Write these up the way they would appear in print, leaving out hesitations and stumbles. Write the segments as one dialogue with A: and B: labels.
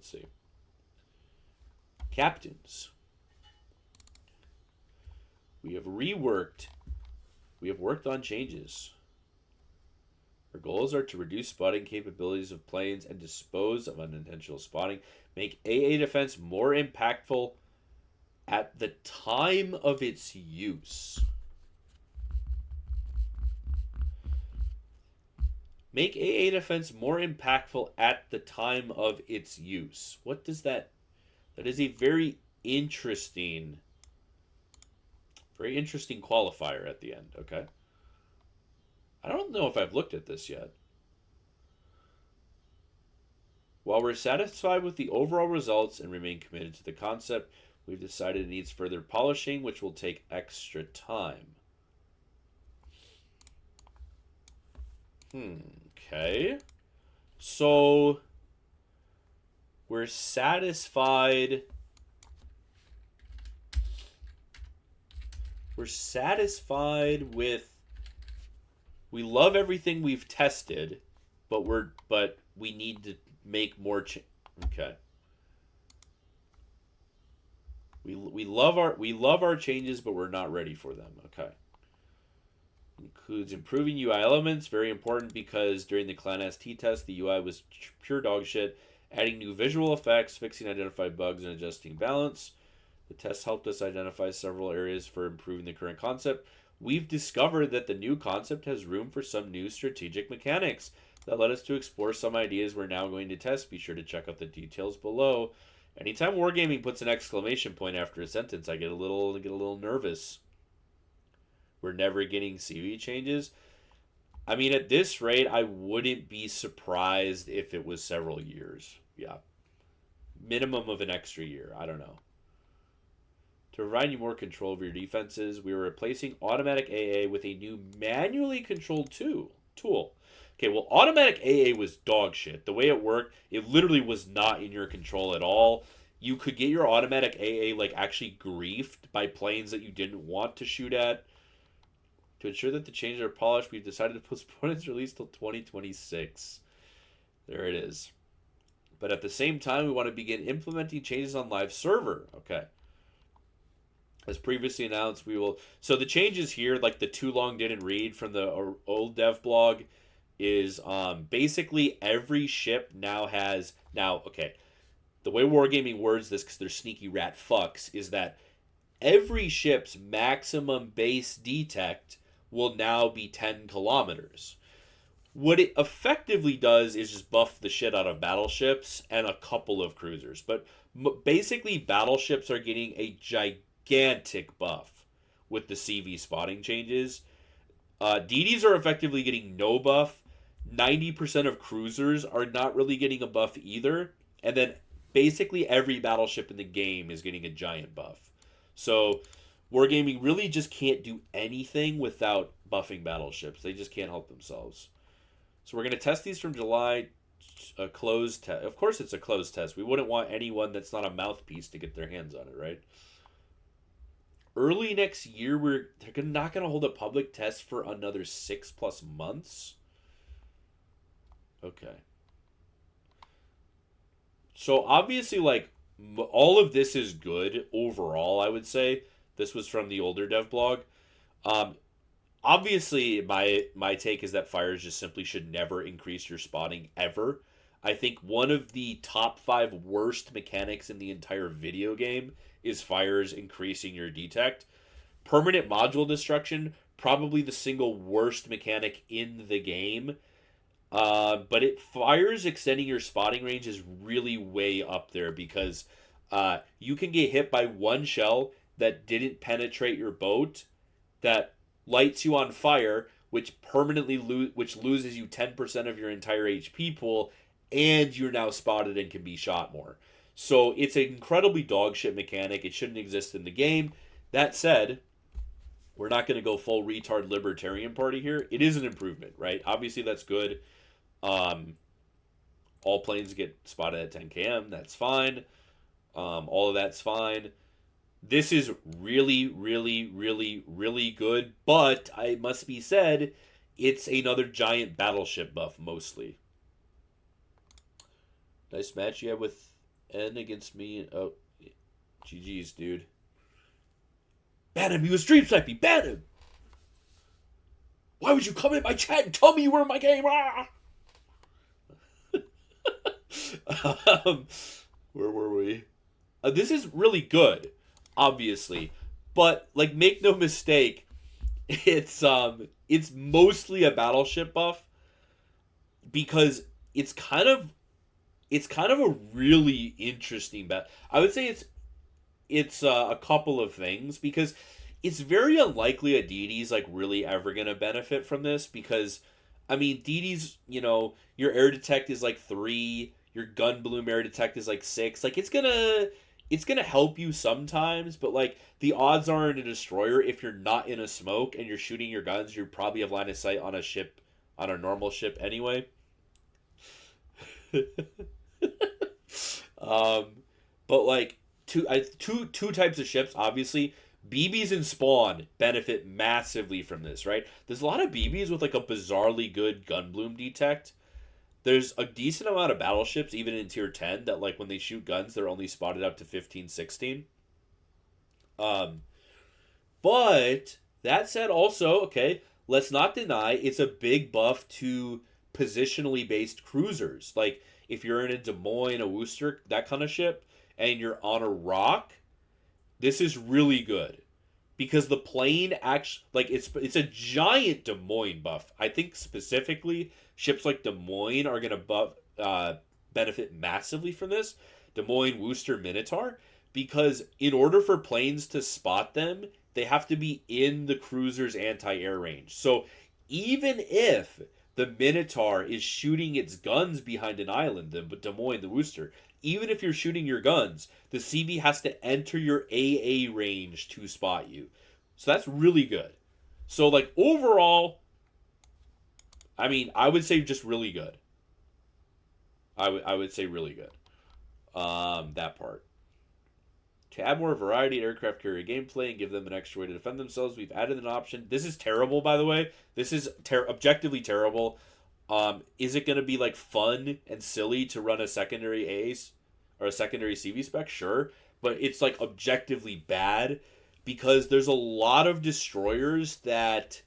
A: Let's see. Captains. We have reworked. We have worked on changes. Our goals are to reduce spotting capabilities of planes and dispose of unintentional spotting. Make AA defense more impactful at the time of its use. Make AA defense more impactful at the time of its use. What does that... That is a very interesting qualifier at the end, okay? I don't know if I've looked at this yet. While we're satisfied with the overall results and remain committed to the concept, we've decided it needs further polishing, which will take extra time. Okay. So, we're satisfied... We're satisfied with... We love everything we've tested, but we need to make more okay. We love our changes, but we're not ready for them. Okay. Includes improving UI elements, very important because during the Clan ST test, the UI was pure dog shit. Adding new visual effects, fixing identified bugs, and adjusting balance. The test helped us identify several areas for improving the current concept. We've discovered that the new concept has room for some new strategic mechanics that led us to explore some ideas we're now going to test. Be sure to check out the details below. Anytime Wargaming puts an exclamation point after a sentence, I get a little nervous. We're never getting CV changes. I mean, at this rate, I wouldn't be surprised if it was several years. Yeah. Minimum of an extra year. I don't know. To provide you more control over your defenses, we are replacing automatic AA with a new manually controlled tool. Okay, well, automatic AA was dog shit. The way it worked, it literally was not in your control at all. You could get your automatic AA like actually griefed by planes that you didn't want to shoot at. To ensure that the changes are polished, we've decided to postpone its release till 2026. There it is. But at the same time, we want to begin implementing changes on live server. Okay. As previously announced, we will... So the changes here, like the too long didn't read from the old Devblog, is basically every ship now has... Now, okay, the way Wargaming words this, because they're sneaky rat fucks, is that every ship's maximum base detect will now be 10 kilometers. What it effectively does is just buff the shit out of battleships and a couple of cruisers. But basically, battleships are getting a gigantic buff with the CV spotting changes. DDs are effectively getting no buff. 90% of cruisers are not really getting a buff either. And then basically every battleship in the game is getting a giant buff. So Wargaming really just can't do anything without buffing battleships. They just can't help themselves. So we're going to test these from July, a closed test. Of course it's a closed test. We wouldn't want anyone that's not a mouthpiece to get their hands on it, right? Early next year, they're not going to hold a public test for another 6+ months. Okay. So obviously, like, all of this is good overall, I would say. This was from the older Devblog. Obviously, my take is that fires just simply should never increase your spotting ever. I think one of the top 5 worst mechanics in the entire video game is fires increasing your detect. Permanent module destruction, probably the single worst mechanic in the game. But fires extending your spotting range is really way up there because you can get hit by one shell that didn't penetrate your boat that lights you on fire, which permanently which loses you 10% of your entire HP pool, and you're now spotted and can be shot more. So it's an incredibly dogshit mechanic. It shouldn't exist in the game. That said, we're not going to go full retard libertarian party here. It is an improvement, right? Obviously, that's good. All planes get spotted at 10 km. That's fine. All of that's fine. This is really, really, really, really good. But it must be said, it's another giant battleship buff, mostly. Nice match you had with N against me. Oh, GG's, dude. Ban him. He was stream sniping. Ban him. Why would you come in my chat and tell me you were in my game? Ah! um, where were we? This is really good, obviously, but like, make no mistake, it's mostly a battleship buff because it's kind of a really interesting bet. I would say it's a couple of things because it's very unlikely a DD's like really ever gonna benefit from this because I mean DD's your air detect is like 3, your gun bloom air detect is like 6. Like it's gonna help you sometimes, but like the odds are in a destroyer if you're not in a smoke and you're shooting your guns, you probably have line of sight on a ship, on a normal ship anyway. um, but like two types of ships, obviously. BBs and Spawn benefit massively from this, right? There's a lot of BBs with like a bizarrely good gun bloom detect. There's a decent amount of battleships, even in tier 10, that like when they shoot guns, they're only spotted up to 15, 16. Um, but that said, also, okay, let's not deny it's a big buff to positionally based cruisers. Like if you're in a Des Moines, a Worcester, that kind of ship, and you're on a rock, this is really good because the plane actually like it's a giant Des Moines buff. I think specifically ships like Des Moines are gonna benefit massively from this. Des Moines, Worcester, Minotaur, because in order for planes to spot them, they have to be in the cruiser's anti-air range. So even if the Minotaur is shooting its guns behind an island, the Des Moines, the Worcester, even if you're shooting your guns, the CV has to enter your AA range to spot you. So that's really good. So like overall, I mean, I would say just really good. I would say really good. That part. To add more variety to aircraft carrier gameplay and give them an extra way to defend themselves, we've added an option. This is terrible, by the way. This is objectively terrible. Is it going to be like fun and silly to run a secondary ACE or a secondary CV spec? Sure, but it's like objectively bad because there's a lot of destroyers that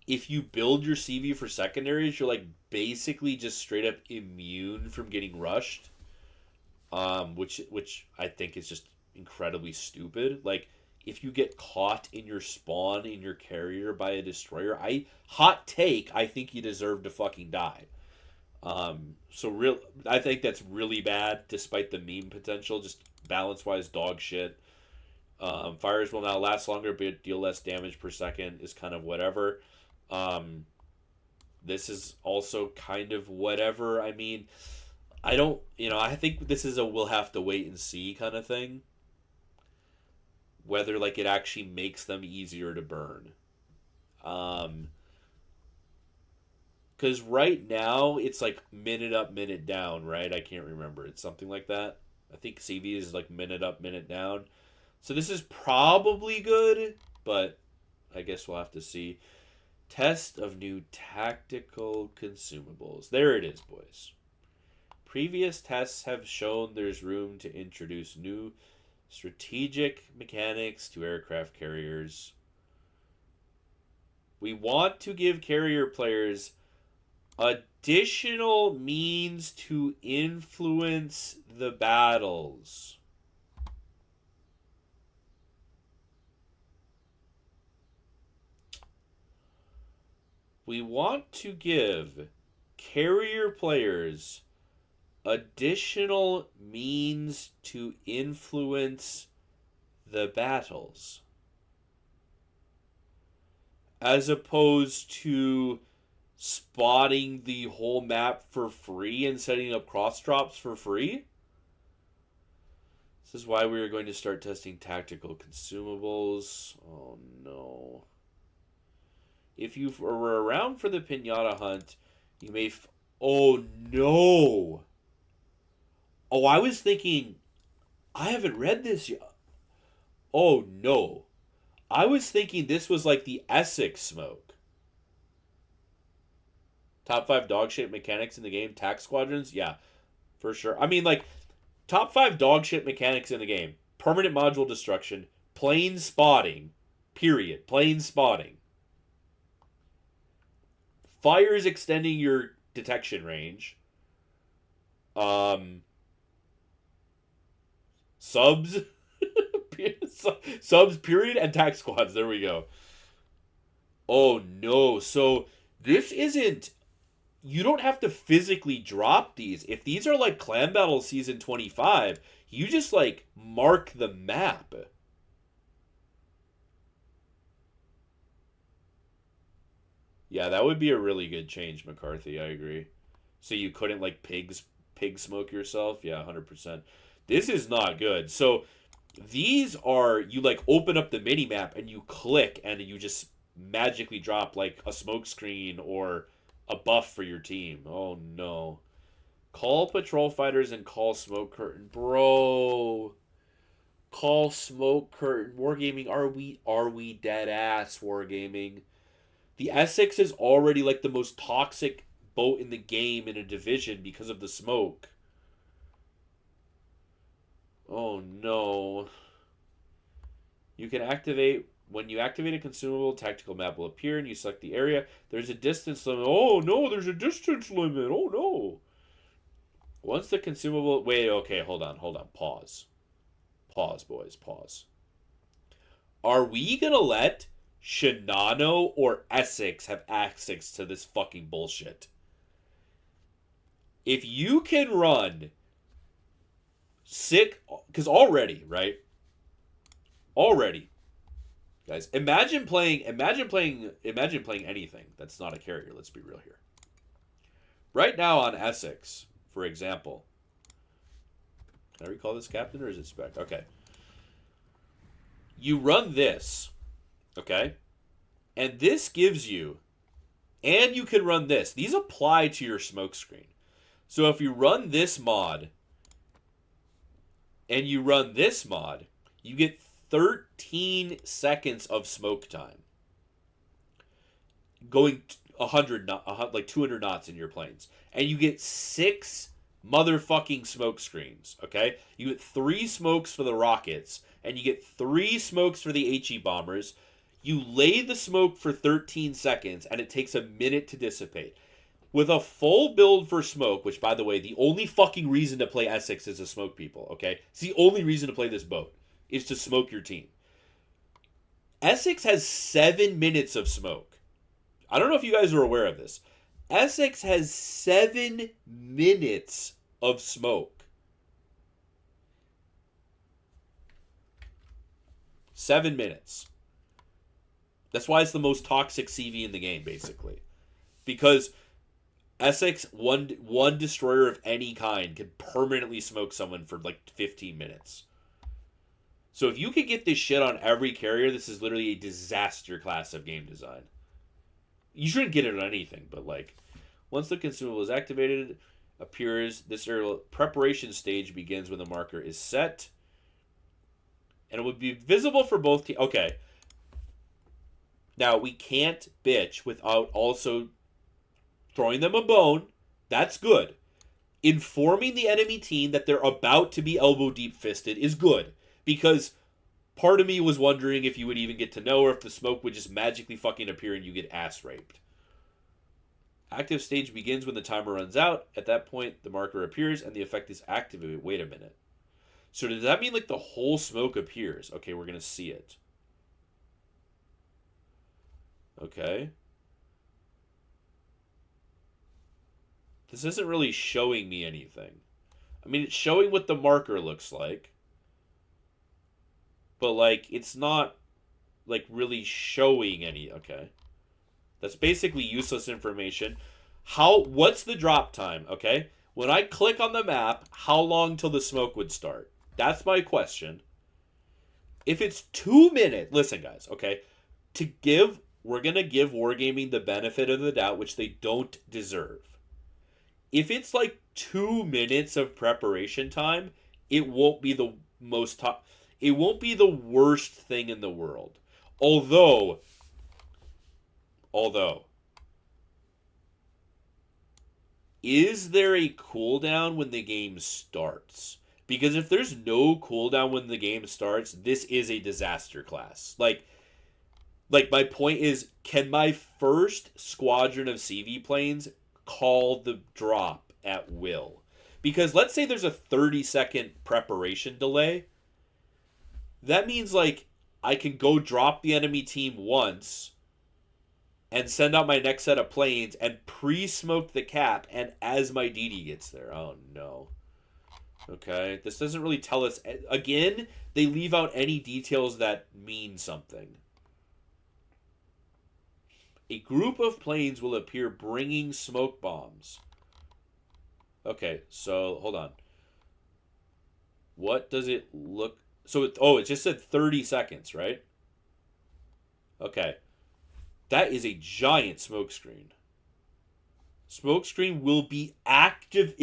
A: if you build your CV for secondaries, you're like basically just straight up immune from getting rushed. Which I think is just incredibly stupid. Like if you get caught in your spawn in your carrier by a destroyer, hot take, I think you deserve to fucking die. I think that's really bad, despite the meme potential. Just balance wise, dog shit. Fires will now last longer, but deal less damage per second is kind of whatever. Um, this is also kind of whatever. I mean, I don't, I think this is a we'll have to wait and see kind of thing. Whether like it actually makes them easier to burn. Um, because right now it's like minute up, minute down, right? I can't remember. It's something like that. I think CV is like minute up, minute down. So this is probably good, but I guess we'll have to see. Test of new tactical consumables. There it is, boys. Previous tests have shown there's room to introduce new strategic mechanics to aircraft carriers. We want to give carrier players additional means to influence the battles. We want to give carrier players additional means to influence the battles, as opposed to spotting the whole map for free and setting up cross drops for free. This is why we are going to start testing tactical consumables. Oh no. If you were around for the pinata hunt, you may. Oh no! Oh, I was thinking. I haven't read this yet. Oh no. I was thinking this was like the Essex smoke. Top 5 dog shit mechanics in the game, tax squadrons? Yeah, for sure. I mean, like, Top 5 dog shit mechanics in the game. Permanent module destruction. Plane spotting. Period. Plane spotting. Fires extending your detection range. Subs. Subs, period, and tac squads. There we go. Oh no. So this isn't. You don't have to physically drop these. If these are like Clan Battle Season 25, you just like mark the map. Yeah, that would be a really good change, McCarthy. I agree. So you couldn't like pig smoke yourself? Yeah, 100%. This is not good. So these are you like open up the mini map and you click and you just magically drop like a smoke screen or a buff for your team. Oh no. Call patrol fighters and call smoke curtain. Bro. Call smoke curtain. Wargaming, are we dead ass wargaming? The Essex is already like the most toxic boat in the game in a division because of the smoke. Oh no. You can activate when you activate a consumable, tactical map will appear and you select the area. There's a distance limit. Oh no, there's a distance limit. Oh no. Once the consumable wait, okay, hold on. Pause. Pause, boys, pause. Are we gonna let Shinano or Essex have access to this fucking bullshit? If you can run sick because right? Already, guys, imagine playing anything that's not a carrier, let's be real here. Right now on Essex, for example. Can I recall this captain or is it spec? Okay. You run this, okay? And this gives you and you can run this. These apply to your smoke screen. So if you run this mod and you run this mod, you get 13 seconds of smoke time. Going 100 like 200 knots in your planes. And you get 6 motherfucking smoke screens, okay? You get 3 smokes for the rockets and you get 3 smokes for the HE bombers. You lay the smoke for 13 seconds and it takes a minute to dissipate. With a full build for smoke, which, by the way, the only fucking reason to play Essex is to smoke people, okay? It's the only reason to play this boat, is to smoke your team. Essex has 7 minutes of smoke. I don't know if you guys are aware of this. Essex has 7 minutes of smoke. 7 minutes. That's why it's the most toxic CV in the game, basically. Because Essex, one destroyer of any kind, can permanently smoke someone for like 15 minutes. So if you could get this shit on every carrier, this is literally a disaster class of game design. You shouldn't get it on anything, but like, once the consumable is activated, appears this preparation stage begins when the marker is set, and it would be visible for both teams. Okay. Now we can't bitch without also throwing them a bone. That's good. Informing the enemy team that they're about to be elbow deep fisted is good. Because part of me was wondering if you would even get to know or if the smoke would just magically fucking appear and you get ass raped. Active stage begins when the timer runs out. At that point, the marker appears and the effect is activated. Wait a minute. So does that mean like the whole smoke appears? Okay, we're going to see it. Okay. This isn't really showing me anything. I mean, it's showing what the marker looks like. But, like, it's not, like, really showing any... Okay. That's basically useless information. What's the drop time, okay? When I click on the map, how long till the smoke would start? That's my question. If it's 2 minutes... Listen, guys, okay? We're going to give Wargaming the benefit of the doubt, which they don't deserve. If it's like 2 minutes of preparation time, it won't be the most it won't be the worst thing in the world. Although is there a cooldown when the game starts? Because if there's no cooldown when the game starts, this is a disaster class. Like my point is, can my first squadron of CV planes call the drop at will? Because let's say there's a 30-second preparation delay. That means like I can go drop the enemy team once and send out my next set of planes and pre-smoke the cap, and as my DD gets there. Oh no. Okay, this doesn't really tell us. Again, they leave out any details that mean something. A group of planes will appear bringing smoke bombs. Okay, so hold on. What does it look? So it just said 30 seconds, right? Okay, that is a giant smoke screen. Smoke screen will be active.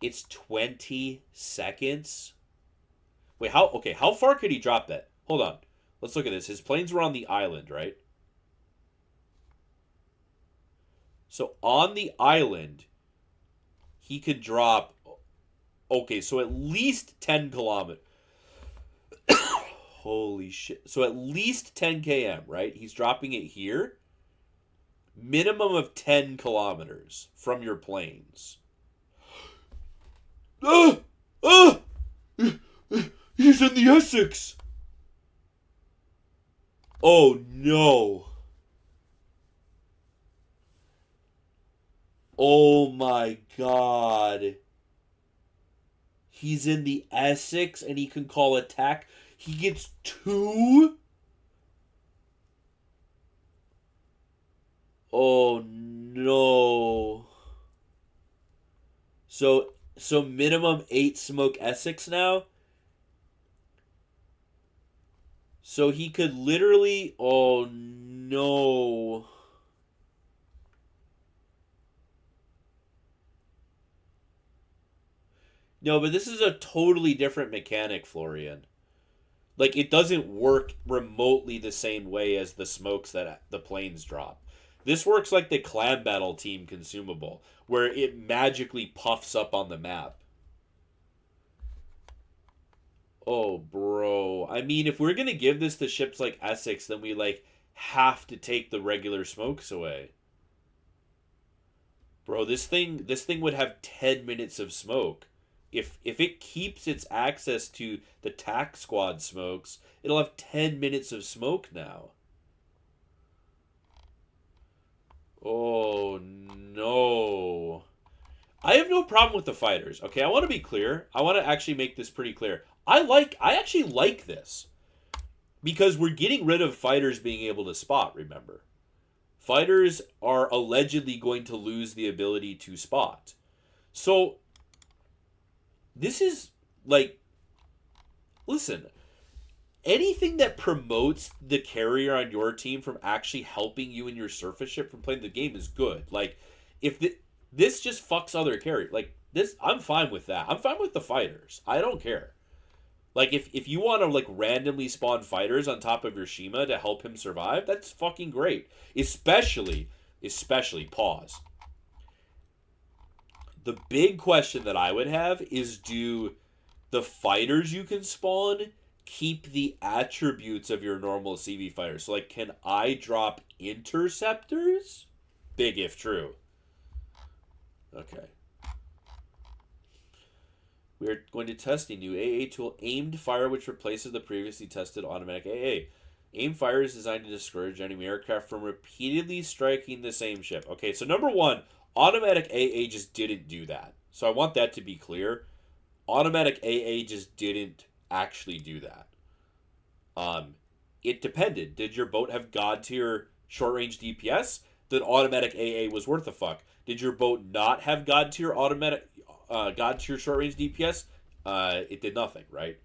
A: It's 20 seconds. Wait, how far could he drop that? Hold on. Let's look at this. His planes were on the island, right? So on the island, he could drop. Okay, so at least 10 kilometers. Holy shit. So at least 10 km, right? He's dropping it here. Minimum of 10 kilometers from your planes. Ah! Ah! He's in the Essex! Oh no. Oh my god. He's in the Essex and he can call attack. He gets 2? Oh no. So minimum 8 smoke Essex now? So he could literally, oh no. No, but this is a totally different mechanic, Florian. Like, it doesn't work remotely the same way as the smokes that the planes drop. This works like the clan battle team consumable, where it magically puffs up on the map. Oh, bro. I mean, if we're gonna give this to ships like Essex, then we, like, have to take the regular smokes away. Bro, this thing would have 10 minutes of smoke. If it keeps its access to the tac squad smokes, it'll have 10 minutes of smoke now. Oh no. I have no problem with the fighters. Okay, I want to be clear. I want to actually make this pretty clear. I actually like this. Because we're getting rid of fighters being able to spot, remember. Fighters are allegedly going to lose the ability to spot. So this is like, listen, anything that promotes the carrier on your team from actually helping you in your surface ship from playing the game is good. Like, if this just fucks other carrier, like this, I'm fine with that. I'm fine with the fighters. I don't care. Like, if you want to like randomly spawn fighters on top of your Shima to help him survive, that's fucking great. Especially pause. The big question that I would have is, do the fighters you can spawn keep the attributes of your normal CV fighters? So, like, can I drop interceptors? Big if true. Okay. We are going to test a new AA tool, Aimed Fire, which replaces the previously tested automatic AA. Aim Fire is designed to discourage enemy aircraft from repeatedly striking the same ship. Okay, so number one, automatic AA just didn't do that. So I want that to be clear. Automatic AA just didn't actually do that. It depended. Did your boat have god tier short range DPS? Then automatic AA was worth a fuck. Did your boat not have god tier short range DPS? It did nothing, right?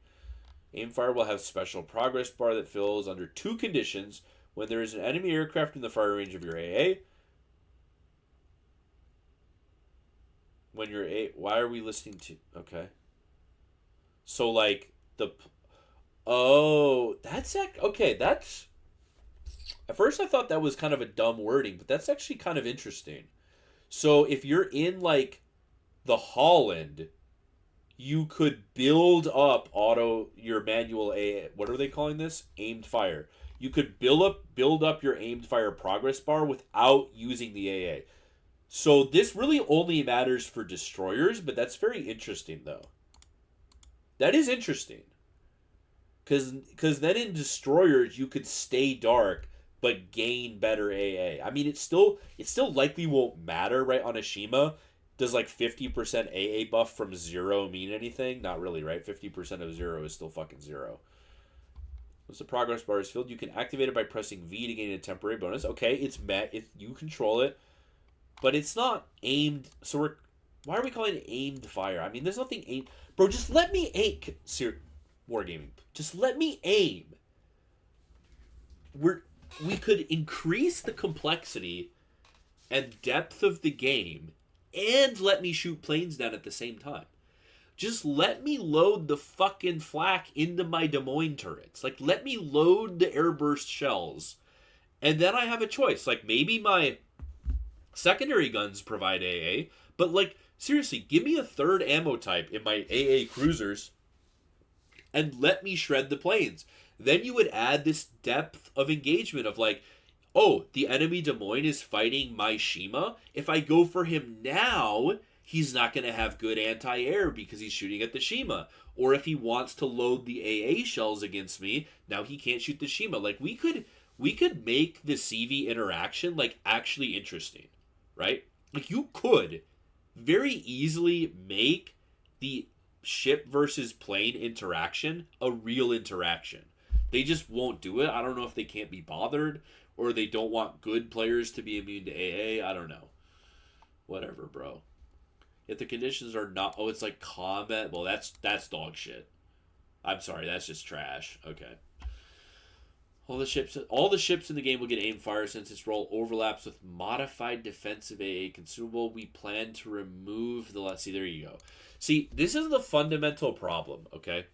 A: Aimfire will have special progress bar that fills under 2 conditions: when there is an enemy aircraft in the fire range of your AA. When you're why are we listening to? Okay. So like that's okay. That's, at first I thought that was kind of a dumb wording, but that's actually kind of interesting. So if you're in like the Holland, you could build up your manual A. What are they calling this? Aimed fire. You could build up your aimed fire progress bar without using the AA. So this really only matters for destroyers, but that's very interesting though. That is interesting. Cause then in destroyers you could stay dark but gain better AA. I mean it still likely won't matter, right? On a Shima, does like 50% AA buff from 0 mean anything? Not really, right? 50% of 0 is still fucking 0. Once the progress bar is filled, you can activate it by pressing V to gain a temporary bonus. Okay, it's met. If you control it, but it's not aimed. So why are we calling it aimed fire? I mean, there's nothing aimed. Bro, just let me aim. Wargaming. Just let me aim. We could increase the complexity and depth of the game and let me shoot planes down at the same time. Just let me load the fucking flak into my Des Moines turrets. Like, let me load the airburst shells. And then I have a choice. Like, maybe my secondary guns provide AA, but, like, seriously, give me a third ammo type in my AA cruisers and let me shred the planes. Then you would add this depth of engagement of, like, oh, the enemy Des Moines is fighting my Shima. If I go for him now, he's not going to have good anti-air because he's shooting at the Shima. Or if he wants to load the AA shells against me, now he can't shoot the Shima. Like, we could make the CV interaction, like, actually interesting, right? Like, you could very easily make the ship versus plane interaction a real interaction. They just won't do it. I don't know if they can't be bothered or they don't want good players to be immune to AA. I don't know. Whatever, bro. If the conditions are not... Oh, it's like combat. Well, that's dog shit. I'm sorry, that's just trash. Okay. All the ships in the game will get aim fire since its role overlaps with modified defensive AA consumable. We plan to remove the... See, there you go. See, this is the fundamental problem, okay?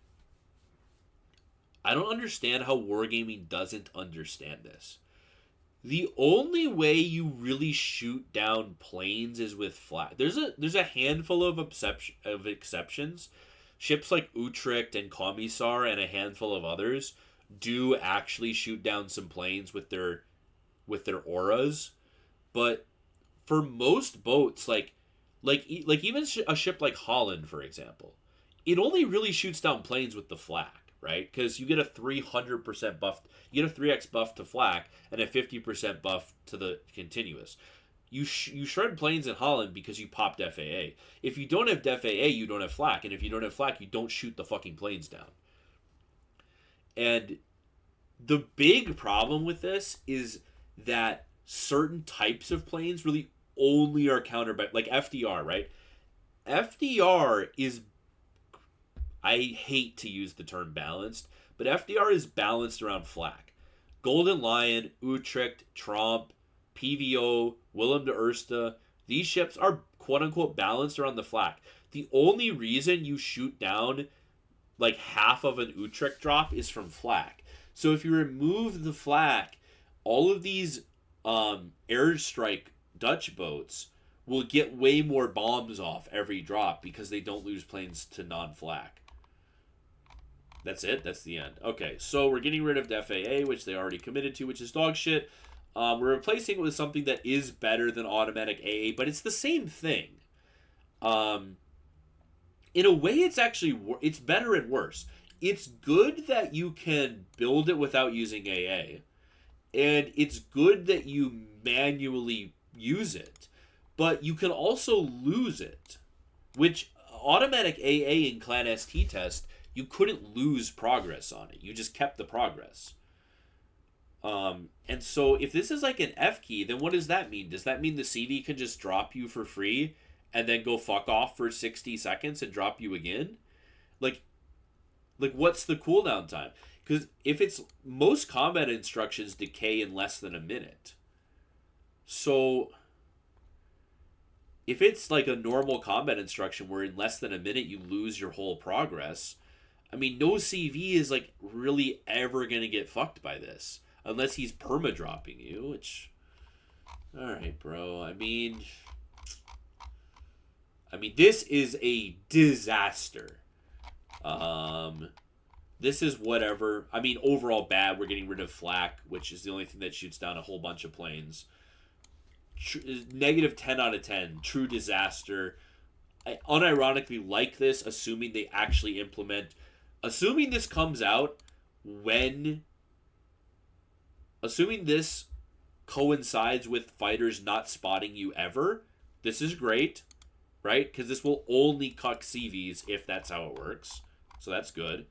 A: I don't understand how Wargaming doesn't understand this. The only way you really shoot down planes is with flak. There's a handful of exceptions. Ships like Utrecht and Commissar and a handful of others do actually shoot down some planes with their auras, but for most boats, like even a ship like Holland, for example, it only really shoots down planes with the flak, right? Because you get a 300% buff, you get a 3x buff to flak and a 50% buff to the continuous. You shred planes in Holland because you popped FAA. If you don't have FAA, you don't have flak, and if you don't have flak, you don't shoot the fucking planes down. And the big problem with this is that certain types of planes really only are countered by, like, FDR, right? FDR is, I hate to use the term balanced, but FDR is balanced around flak. Golden Lion, Utrecht, Tromp, PVO, Willem de Ursta, these ships are quote-unquote balanced around the flak. The only reason you shoot down like half of an Utrecht drop is from flak. So if you remove the flak, all of these airstrike Dutch boats will get way more bombs off every drop because they don't lose planes to non-flak. That's it. That's the end. Okay, so we're getting rid of the FAA, which they already committed to, which is dog shit. We're replacing it with something that is better than automatic AA, but it's the same thing. In a way, it's actually it's better and worse. It's good that you can build it without using AA, and it's good that you manually use it, but you can also lose it, which automatic AA in Clan ST test, you couldn't lose progress on it. You just kept the progress. And so if this is like an F key, then what does that mean? Does that mean the CV can just drop you for free and then go fuck off for 60 seconds and drop you again? Like what's the cooldown time? Because if it's most combat instructions decay in less than a minute. So if it's like a normal combat instruction where in less than a minute you lose your whole progress, I mean, no CV is like really ever going to get fucked by this. Unless he's perma-dropping you, which... Alright, bro. I mean... I mean, this is a disaster. This is whatever. I mean, overall bad. We're getting rid of flak, which is the only thing that shoots down a whole bunch of planes. Negative 10 out of 10. True disaster. I unironically like this, assuming they actually implement. Assuming this comes out when. Assuming this coincides with fighters not spotting you ever, this is great, right? Because this will only cuck CVs if that's how it works. So that's good.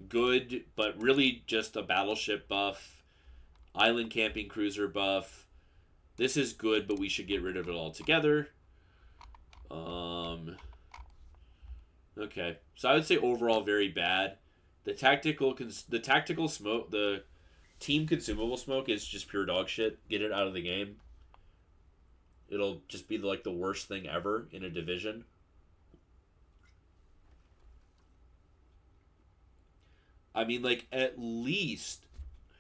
A: Good, but really just a battleship buff. Island camping cruiser buff. This is good, but we should get rid of it altogether. Okay, so I would say overall very bad. The tactical smoke, the team consumable smoke is just pure dog shit. Get it out of the game. It'll just be like the worst thing ever in a division. I mean, like, at least,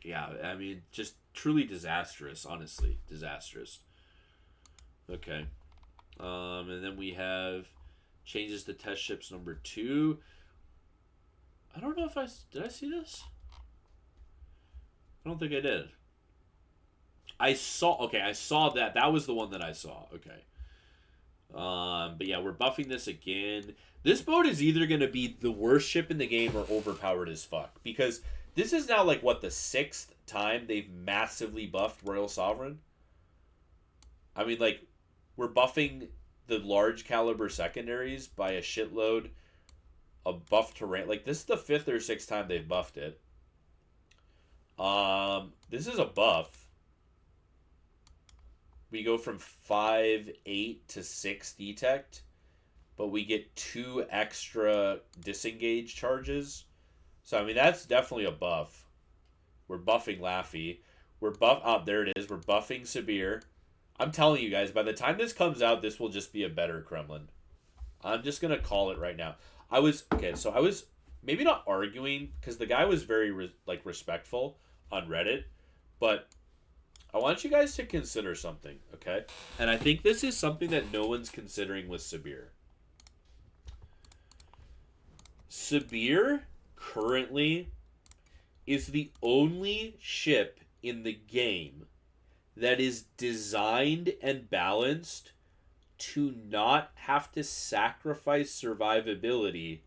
A: yeah, I mean, just truly disastrous, honestly. Disastrous. Okay. And then we have changes to test ships number 2. I don't know if did I see this? I don't think I did. I saw that. That was the one that I saw. Okay. But yeah, we're buffing this again. This boat is either going to be the worst ship in the game or overpowered as fuck. Because this is now like, what, the 6th time they've massively buffed Royal Sovereign? I mean, like, we're buffing the large caliber secondaries by a shitload of buff terrain. Like, this is the 5th or 6th time they've buffed it. This is a buff. We go from 5-8 to 6 detect, but we get 2 extra disengage charges. So, I mean, that's definitely a buff. We're buffing Laffy. There it is. We're buffing Sabir. I'm telling you guys, by the time this comes out, this will just be a better Kremlin. I'm just going to call it right now. I was maybe not arguing, because the guy was very, respectful on Reddit, but I want you guys to consider something, okay? And I think this is something that no one's considering with Sabir. Sabir currently is the only ship in the game that is designed and balanced to not have to sacrifice survivability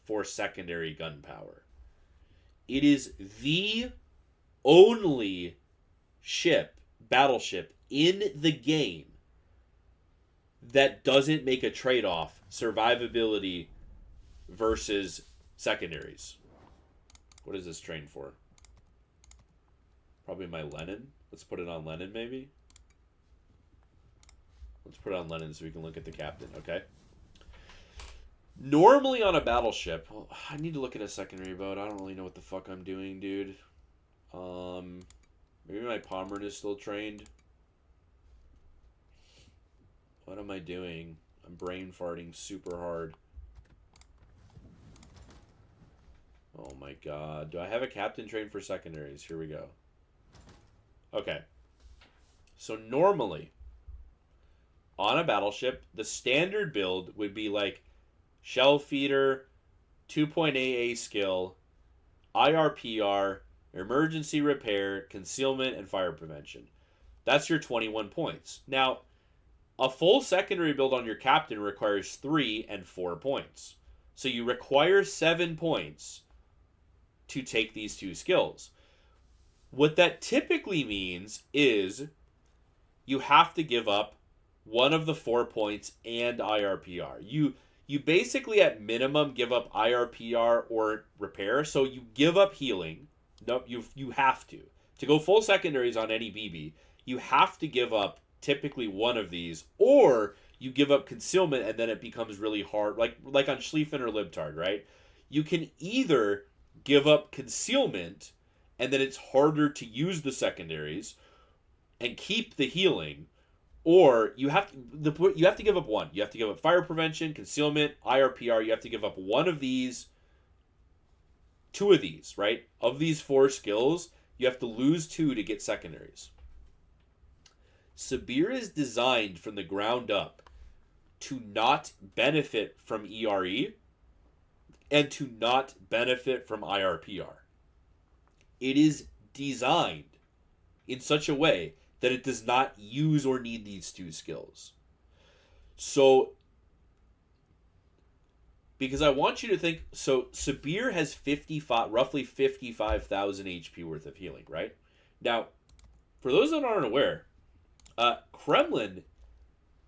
A: for secondary gunpowder. It is the only battleship in the game that doesn't make a trade-off survivability versus secondaries. What is this train for? Probably my Lenin. Let's put it on Lenin, maybe. Let's put it on Lenin so we can look at the captain, okay? Normally on a battleship, well, I need to look at a secondary boat. I don't really know what the fuck I'm doing, dude. Maybe my Pommern is still trained. What am I doing? I'm brain farting super hard. Oh my god. Do I have a captain trained for secondaries? Here we go. Okay. So normally, on a battleship, the standard build would be like shell feeder, 2.AA skill, IRPR, emergency repair, concealment, and fire prevention. That's your 21 points. Now, a full secondary build on your captain requires 3 and 4 points. So you require 7 points to take these 2 skills. What that typically means is you have to give up one of the 4 points and IRPR. You basically at minimum give up IRPR or repair, so you give up healing. No, you have to. To go full secondaries on any BB, you have to give up typically one of these, or you give up concealment and then it becomes really hard, like on Schlieffen or Libtard, right? You can either give up concealment and then it's harder to use the secondaries and keep the healing, or you have to give up one. You have to give up fire prevention, concealment, IRPR. You have to give up one of these, 2 of these, right? Of these 4 skills, you have to lose 2 to get secondaries. Sabir is designed from the ground up to not benefit from ERE and to not benefit from IRPR. It is designed in such a way that it does not use or need these two skills. So, because I want you to think, so Sabir has roughly 55,000 HP worth of healing, right? Now, for those that aren't aware, Kremlin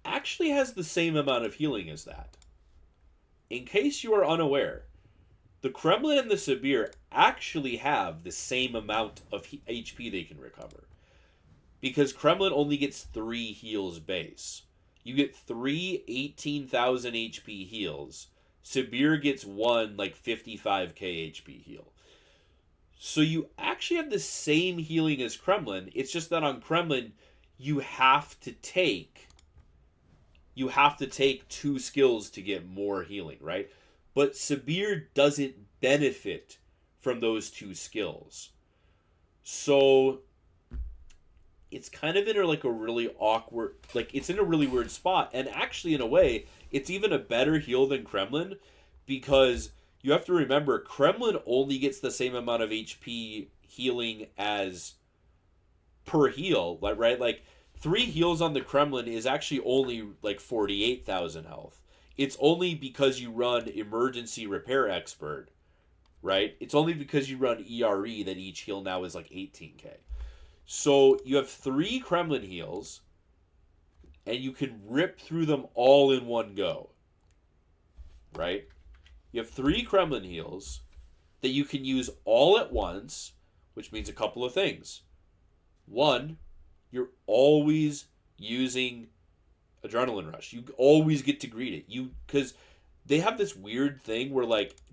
A: actually has the same amount of healing as that. In case you are unaware, the Kremlin and the Sabir actually have the same amount of HP they can recover. Because Kremlin only gets 3 heals base. You get 3 18,000 HP heals. Sabir gets 1 like 55k HP heal. So you actually have the same healing as Kremlin. It's just that on Kremlin you have to take 2 skills to get more healing, right? But Sabir doesn't benefit from those 2 skills. So it's kind of in a really awkward, it's in a really weird spot. And actually, in a way, it's even a better heal than Kremlin, because you have to remember, Kremlin only gets the same amount of HP healing as per heal, right? 3 heals on the Kremlin is actually only 48,000 health. It's only because you run Emergency Repair Expert, right? It's only because you run ERE that each heal now is 18k. So you have 3 Kremlin heals, and you can rip through them all in one go, right? You have 3 Kremlin heals that you can use all at once, which means a couple of things. One, you're always using Adrenaline Rush. You always get to greet it. Because they have this weird thing where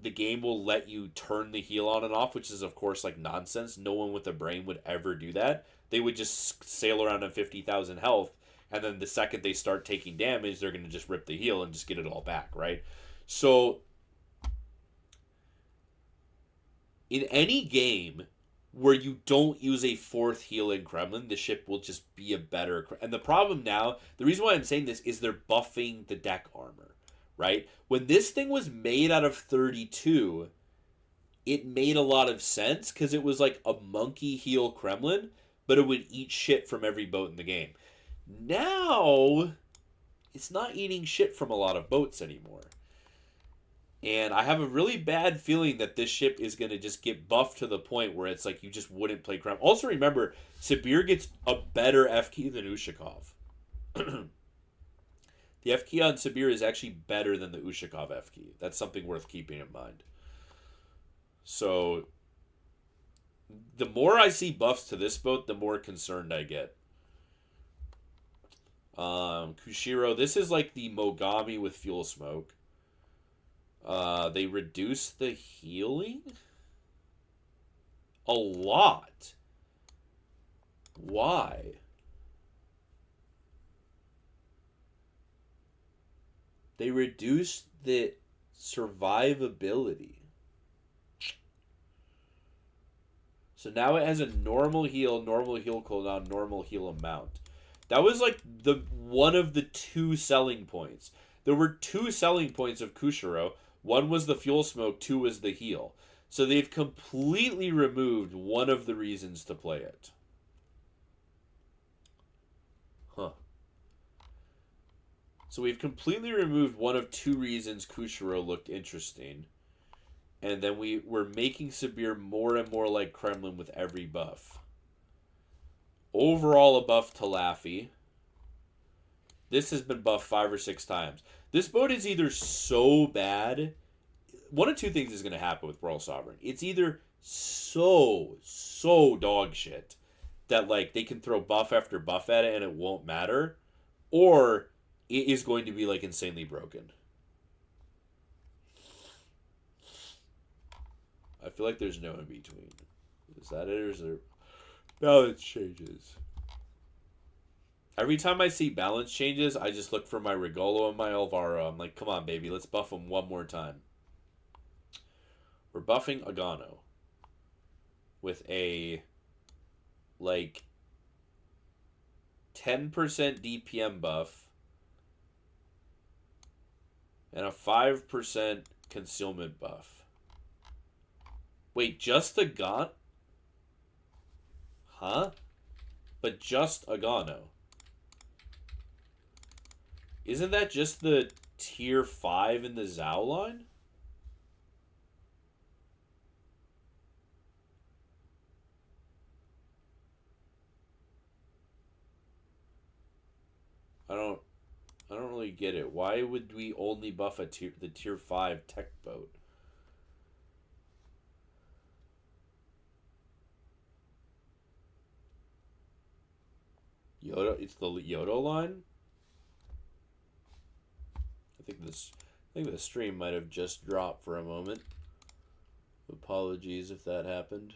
A: the game will let you turn the heal on and off, which is of course nonsense. No one with a brain would ever do that. They would just sail around on 50,000 health, and then the second they start taking damage, they're going to just rip the heal and just get it all back, right? So in any game where you don't use a 4th heal in Kremlin, the ship will just be a better... And the problem now, the reason why I'm saying this is they're buffing the deck armor, right? When this thing was made out of 32, it made a lot of sense because it was like a monkey heal Kremlin, but it would eat shit from every boat in the game. Now, it's not eating shit from a lot of boats anymore. And I have a really bad feeling that this ship is going to just get buffed to the point where it's you just wouldn't play Kremlin. Also remember, Sabir gets a better F key than Ushakov. The F key on Sabir is actually better than the Ushakov F key. That's something worth keeping in mind. So, the more I see buffs to this boat, the more concerned I get. Kushiro, this is the Mogami with fuel smoke. They reduce the healing a lot. Why? They reduce the survivability. So now it has a normal heal cooldown, normal heal amount. That was the one of the 2 selling points. There were 2 selling points of Kushiro. One was the fuel smoke, 2 was the heal. So they've completely removed one of the reasons to play it. Huh. So we've completely removed one of 2 reasons Kushiro looked interesting. And then we're making Sabir more and more like Kremlin with every buff. Overall a buff to Laffy. This has been buffed 5 or 6 times. This boat is either so bad... One of 2 things is going to happen with Royal Sovereign. It's either so dog shit that they can throw buff after buff at it and it won't matter. Or it is going to be insanely broken. I feel like there's no in between. Is that it, or is there... Balance changes. Every time I see balance changes, I just look for my Rigolo and my Alvaro. I'm like, come on, baby, let's buff them one more time. We're buffing Agano with a, 10% DPM buff, and a 5% concealment buff. Wait, just a gun? Huh? But just Agano. Isn't that just the tier 5 in the Zhao line? I don't really get it. Why would we only buff the tier 5 tech boat? Yoda, it's the Yoda line? I think the stream might have just dropped for a moment. Apologies if that happened.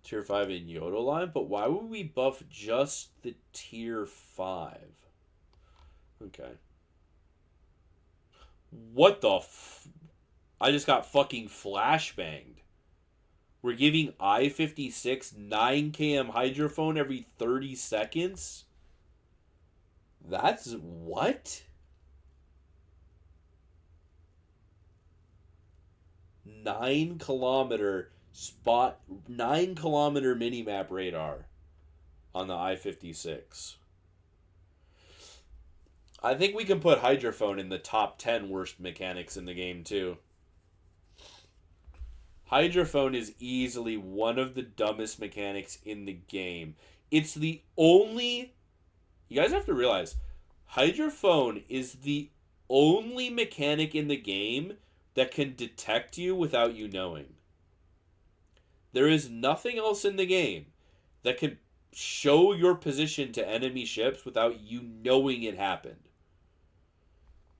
A: Tier 5 in Yoda line, but why would we buff just the tier 5? Okay. What the I just got fucking flashbanged. We're giving I-56 9 km hydrophone every 30 seconds? That's what? 9 kilometer 9 kilometer minimap radar on the I-56. I think we can put hydrophone in the top 10 worst mechanics in the game too. Hydrophone is easily one of the dumbest mechanics in the game. It's the only... You guys have to realize, hydrophone is the only mechanic in the game that can detect you without you knowing. There is nothing else in the game that can show your position to enemy ships without you knowing it happened.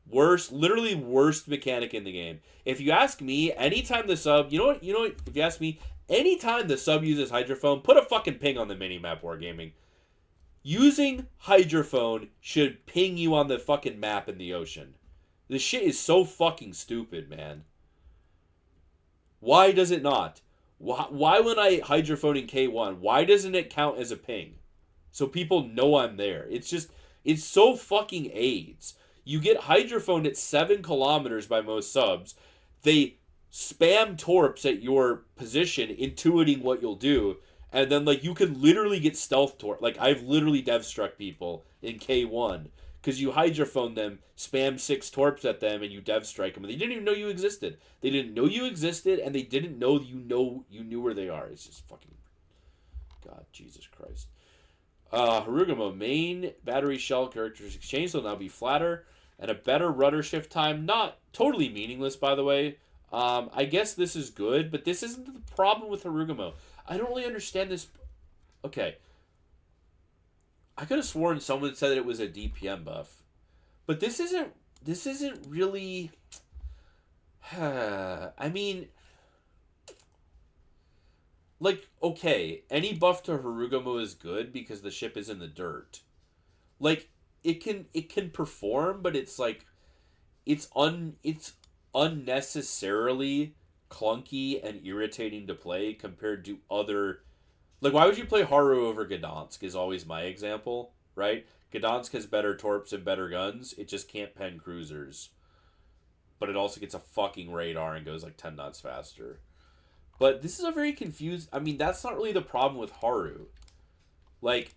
A: Literally worst mechanic in the game. If you ask me, anytime the sub, you know what, if you ask me, anytime the sub uses hydrophone, put a fucking ping on the minimap Wargaming. Using hydrophone should ping you on the fucking map in the ocean. This shit is so fucking stupid, man. Why does it not? Why when I hydrophone in K1, why doesn't it count as a ping? So people know I'm there. It's so fucking AIDS. You get hydrophoned at 7 kilometers by most subs. They spam torps at your position, intuiting what you'll do. And then, like, you can literally get stealth torp. Like, I've literally dev struck people in K1. Because you hydrophone them, spam 6 torps at them, and you dev strike them. And they didn't even know you existed. They didn't know you existed, and they didn't know you knew where they are. It's just fucking... God, Jesus Christ. Harugamo, main battery shell characters exchange will now be flatter and a better rudder shift time. Not totally meaningless, by the way. I guess this is good, but this isn't the problem with Harugamo. I don't really understand this. Okay. I could have sworn someone said that it was a DPM buff. But this isn't really... I mean... Like, okay, any buff to Harugamo is good because the ship is in the dirt. Like, it can perform, but it's like it's unnecessarily clunky and irritating to play compared to other... Like, why would you play Haru over Gdansk is always my example, right? Gdansk has better torps and better guns. It just can't pen cruisers. But it also gets a fucking radar and goes like 10 knots faster. But this is a very confused... I mean, that's not really the problem with Haru. Like,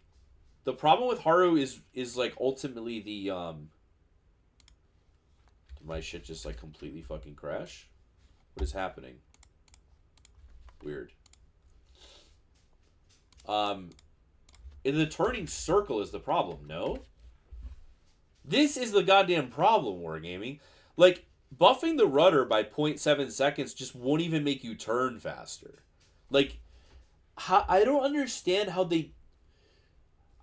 A: the problem with Haru is like, ultimately the, Did my shit just, like, completely fucking crash? What is happening? Weird. In the turning circle is the problem, no? This is the goddamn problem, Wargaming. Like... Buffing the rudder by 0.7 seconds just won't even make you turn faster. Like, I don't understand how they...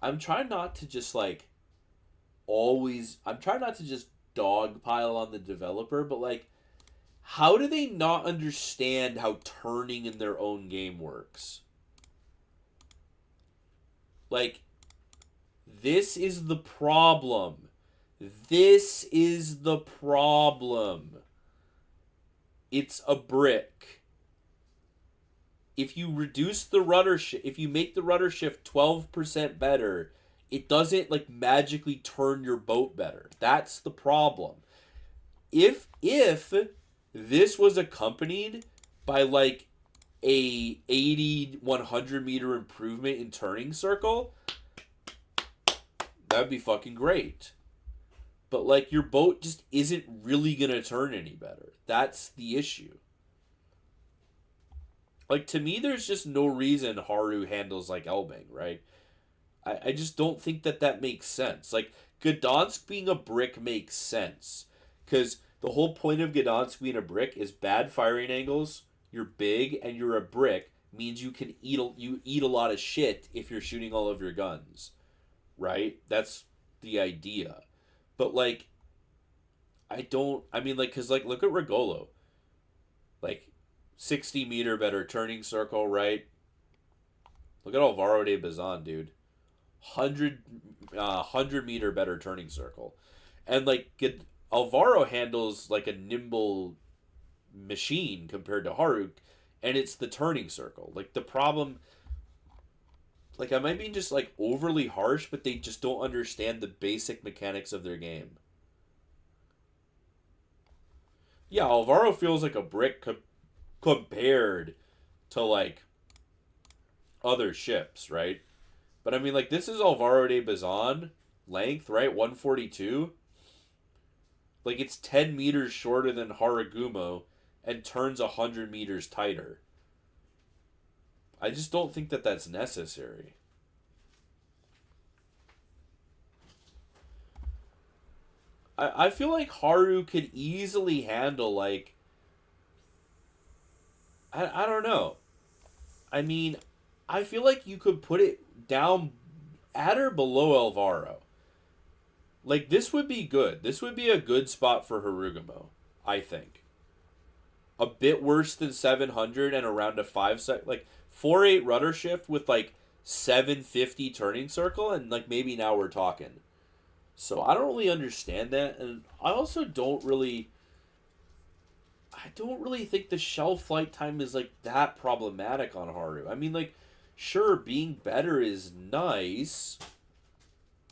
A: I'm trying not to just, like, always... I'm trying not to just dogpile on the developer, but, like, how do they not understand how turning in their own game works? Like, this is the problem. This is the problem. It's a brick. if you reduce the rudder shift, if you make the rudder shift 12% better, it doesn't like magically turn your boat better. That's the problem. If this was accompanied by like a 80-100 meter improvement in turning circle, that'd be fucking great. But like your boat just isn't really gonna turn any better. That's the issue. Like to me, there's just no reason Haru handles like Elbing, right? I just don't think that that makes sense. Like Gdansk being a brick makes sense because the whole point of Gdansk being a brick is bad firing angles. You're big and you're a brick means you eat a lot of shit if you're shooting all of your guns, right? That's the idea. But like I mean like cuz like look at Regolo. Like 60-meter better turning circle, right? Look at Alvaro de Bazan, dude. 100 meter better turning circle. And like Alvaro handles like a nimble machine compared to Haru, and it's the turning circle. Like the problem, like I might be just like overly harsh, but they just don't understand the basic mechanics of their game. Yeah, Alvaro feels like a brick compared to like other ships, right? But I mean, like this is Alvaro de Bazan length, right? 142. Like it's 10 meters shorter than Haragumo and turns 100 meters tighter. I just don't think that that's necessary. I feel like Haru could easily handle like I don't know. I mean, I feel like you could put it down at or below Alvaro. Like this would be good. This would be a good spot for Harugumo, I think. A bit worse than 700 and around a 5 sec like 4.8 rudder shift with like 750 turning circle and like maybe now we're talking. So I don't really understand that, and I don't really think the shell flight time is like that problematic on Haru. I mean like sure being better is nice,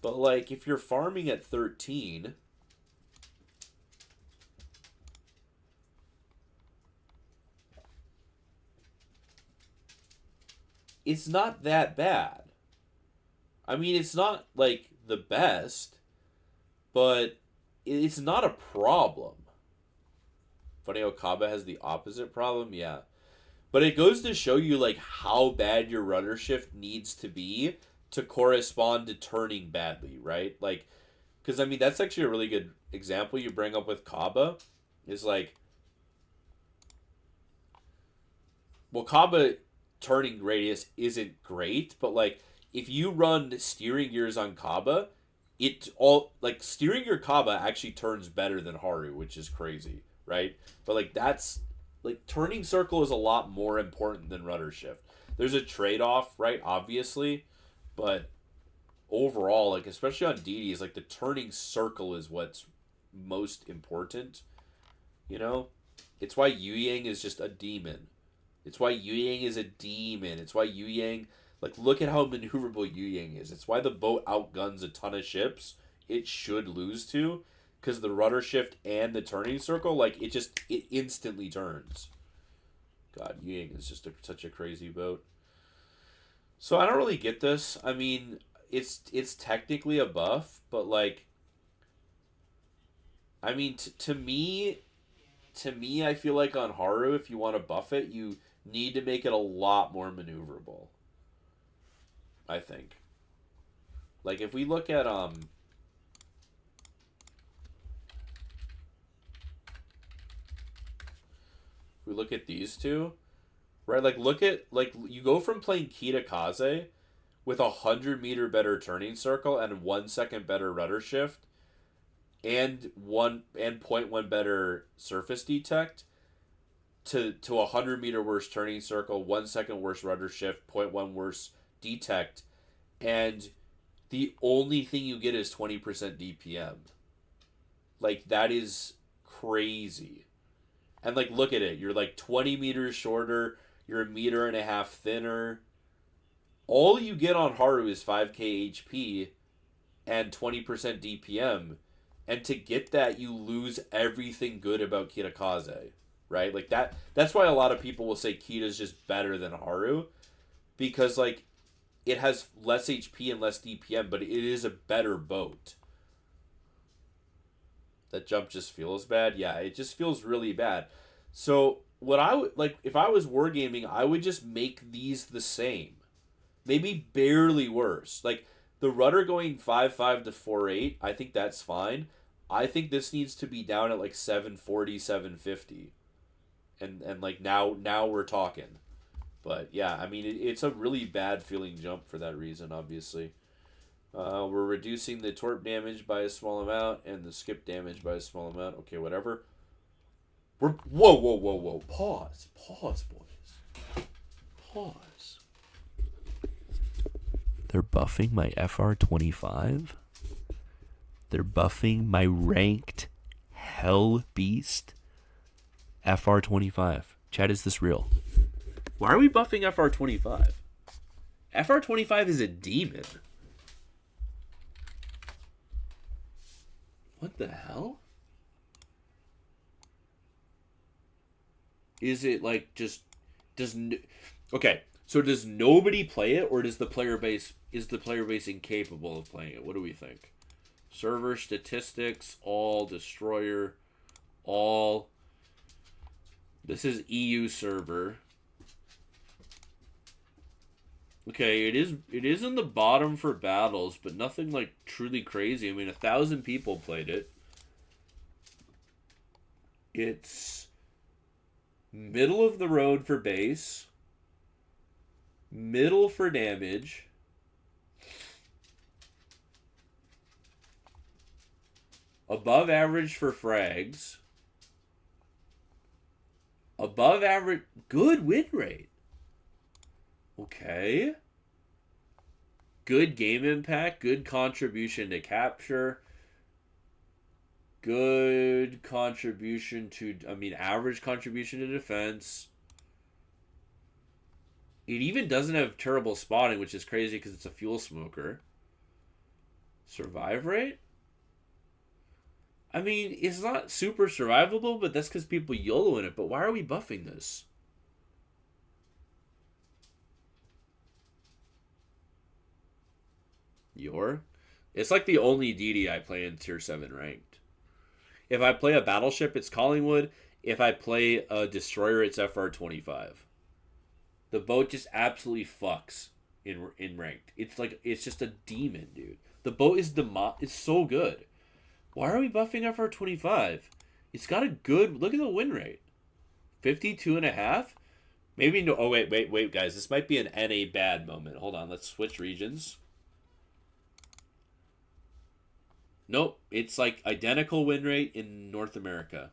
A: but like if you're farming at 13, it's not that bad. I mean it's not like the best, but it's not a problem. Funny how Kaba has the opposite problem, yeah. But it goes to show you like how bad your rudder shift needs to be to correspond to turning badly, right? Like, because I mean that's actually a really good example you bring up with Kaba. Is like, well, Kaba turning radius isn't great, but like if you run steering gears on Kaba, it all like steering your Kaba actually turns better than Haru, which is crazy, right? But like that's like turning circle is a lot more important than rudder shift. There's a trade-off, right? Obviously, but overall, like especially on DDs, like the turning circle is what's most important. You know, it's why Yu Yang is just a demon. It's why Yu Yang is a demon. It's why Yu Yang, like, look at how maneuverable Yu Yang is. It's why the boat outguns a ton of ships it should lose to, because the rudder shift and the turning circle, like, it instantly turns. God, Yu Yang is just such a crazy boat. So I don't really get this. I mean, it's technically a buff, but like, I mean, to me, I feel like on Haru, if you want to buff it, you need to make it a lot more maneuverable. I think. Like if we look at we look at these two, right? Like look at like you go from playing Kitakaze with 100 meter better turning circle and 1 second better rudder shift and 0.1 better surface detect to 100 meter worse turning circle, 1 second worse rudder shift, 0.1 worse detect, and the only thing you get is 20% DPM. Like that is crazy. And like look at it, you're like 20 meters shorter, You're a meter and a half thinner. All you get on Haru is 5k HP and 20% DPM. And to get that, you lose everything good about Kitakaze, right? Like that's why a lot of people will say Kita's just better than Haru, because like it has less HP and less DPM, but it is a better boat. That jump just feels bad. Yeah, it just feels really bad. So what I would like, if I was wargaming, I would just make these the same, maybe barely worse. Like the rudder going 5.5 to 4.8, I think that's fine. I think this needs to be down at like 740, 750, and like now we're talking. But yeah, I mean it's a really bad feeling jump for that reason. Obviously, we're reducing the torp damage by a small amount and the skip damage by a small amount. Okay, whatever. We're whoa. Pause, boys. Pause. They're buffing my FR25. They're buffing my ranked Hell Beast FR25. Chad, is this real? Why are we buffing FR25? FR25 is a demon. What the hell? Is it like just okay? So does nobody play it, or is the player base incapable of playing it? What do we think? Server statistics, all destroyer, all. This is EU server. Okay, it is in the bottom for battles, but nothing like truly crazy. I mean, 1,000 people played it. It's middle of the road for base, middle for damage, above average for frags, above average, good win rate. Okay. Good game impact, good contribution to capture, good contribution to, average contribution to defense. It even doesn't have terrible spotting, which is crazy because it's a fuel smoker. Survive rate? I mean, it's not super survivable, but that's because people YOLO in it. But why are we buffing this? It's like the only DD I play in Tier 7 ranked. If I play a battleship, it's Collingwood. If I play a destroyer, it's FR25. The boat just absolutely fucks in ranked. It's just a demon, dude. The boat is it's so good. Why are we buffing FR25? It's got a good look at the win rate. 52.5. Maybe no. Oh wait, guys. This might be an NA bad moment. Hold on. Let's switch regions. Nope, it's like identical win rate in North America.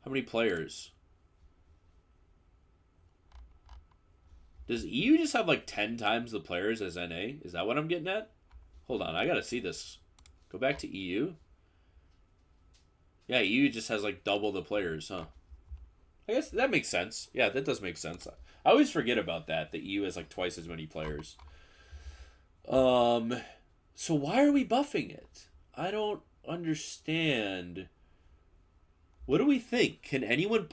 A: How many players? Does EU just have like 10 times the players as NA? Is that what I'm getting at? Hold on, I gotta see this. Go back to EU. Yeah, EU just has like double the players, huh? I guess that makes sense. Yeah, that does make sense. I always forget about that. The EU has like twice as many players. So why are we buffing it? I don't understand. What do we think? Can anyone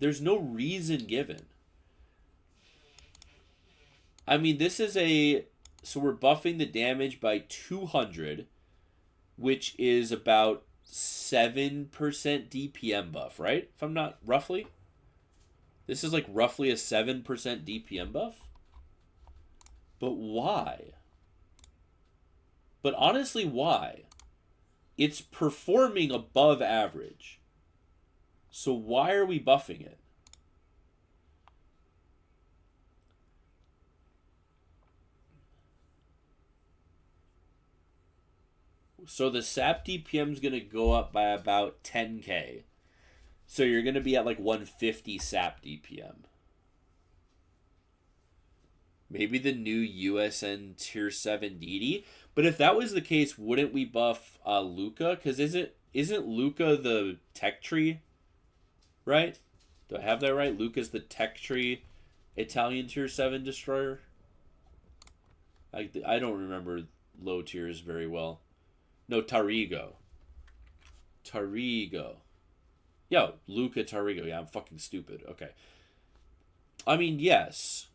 A: there's no reason given. I mean, this is so we're buffing the damage by 200, which is about 7% DPM buff, right? If I'm not roughly. This is like roughly a 7% DPM buff. But why? But honestly, why? It's performing above average. So why are we buffing it? So the SAP DPM is going to go up by about 10k. So you're going to be at like 150 SAP DPM. Maybe the new USN Tier 7 DD. But if that was the case, wouldn't we buff Luca? Because isn't Luca the tech tree? Right? Do I have that right? Luca's the Tech Tree Italian tier 7 destroyer? I don't remember low tiers very well. No, Tarigo. Tarigo. Yo, Luca Tarigo. Yeah, I'm fucking stupid. Okay. I mean, yes.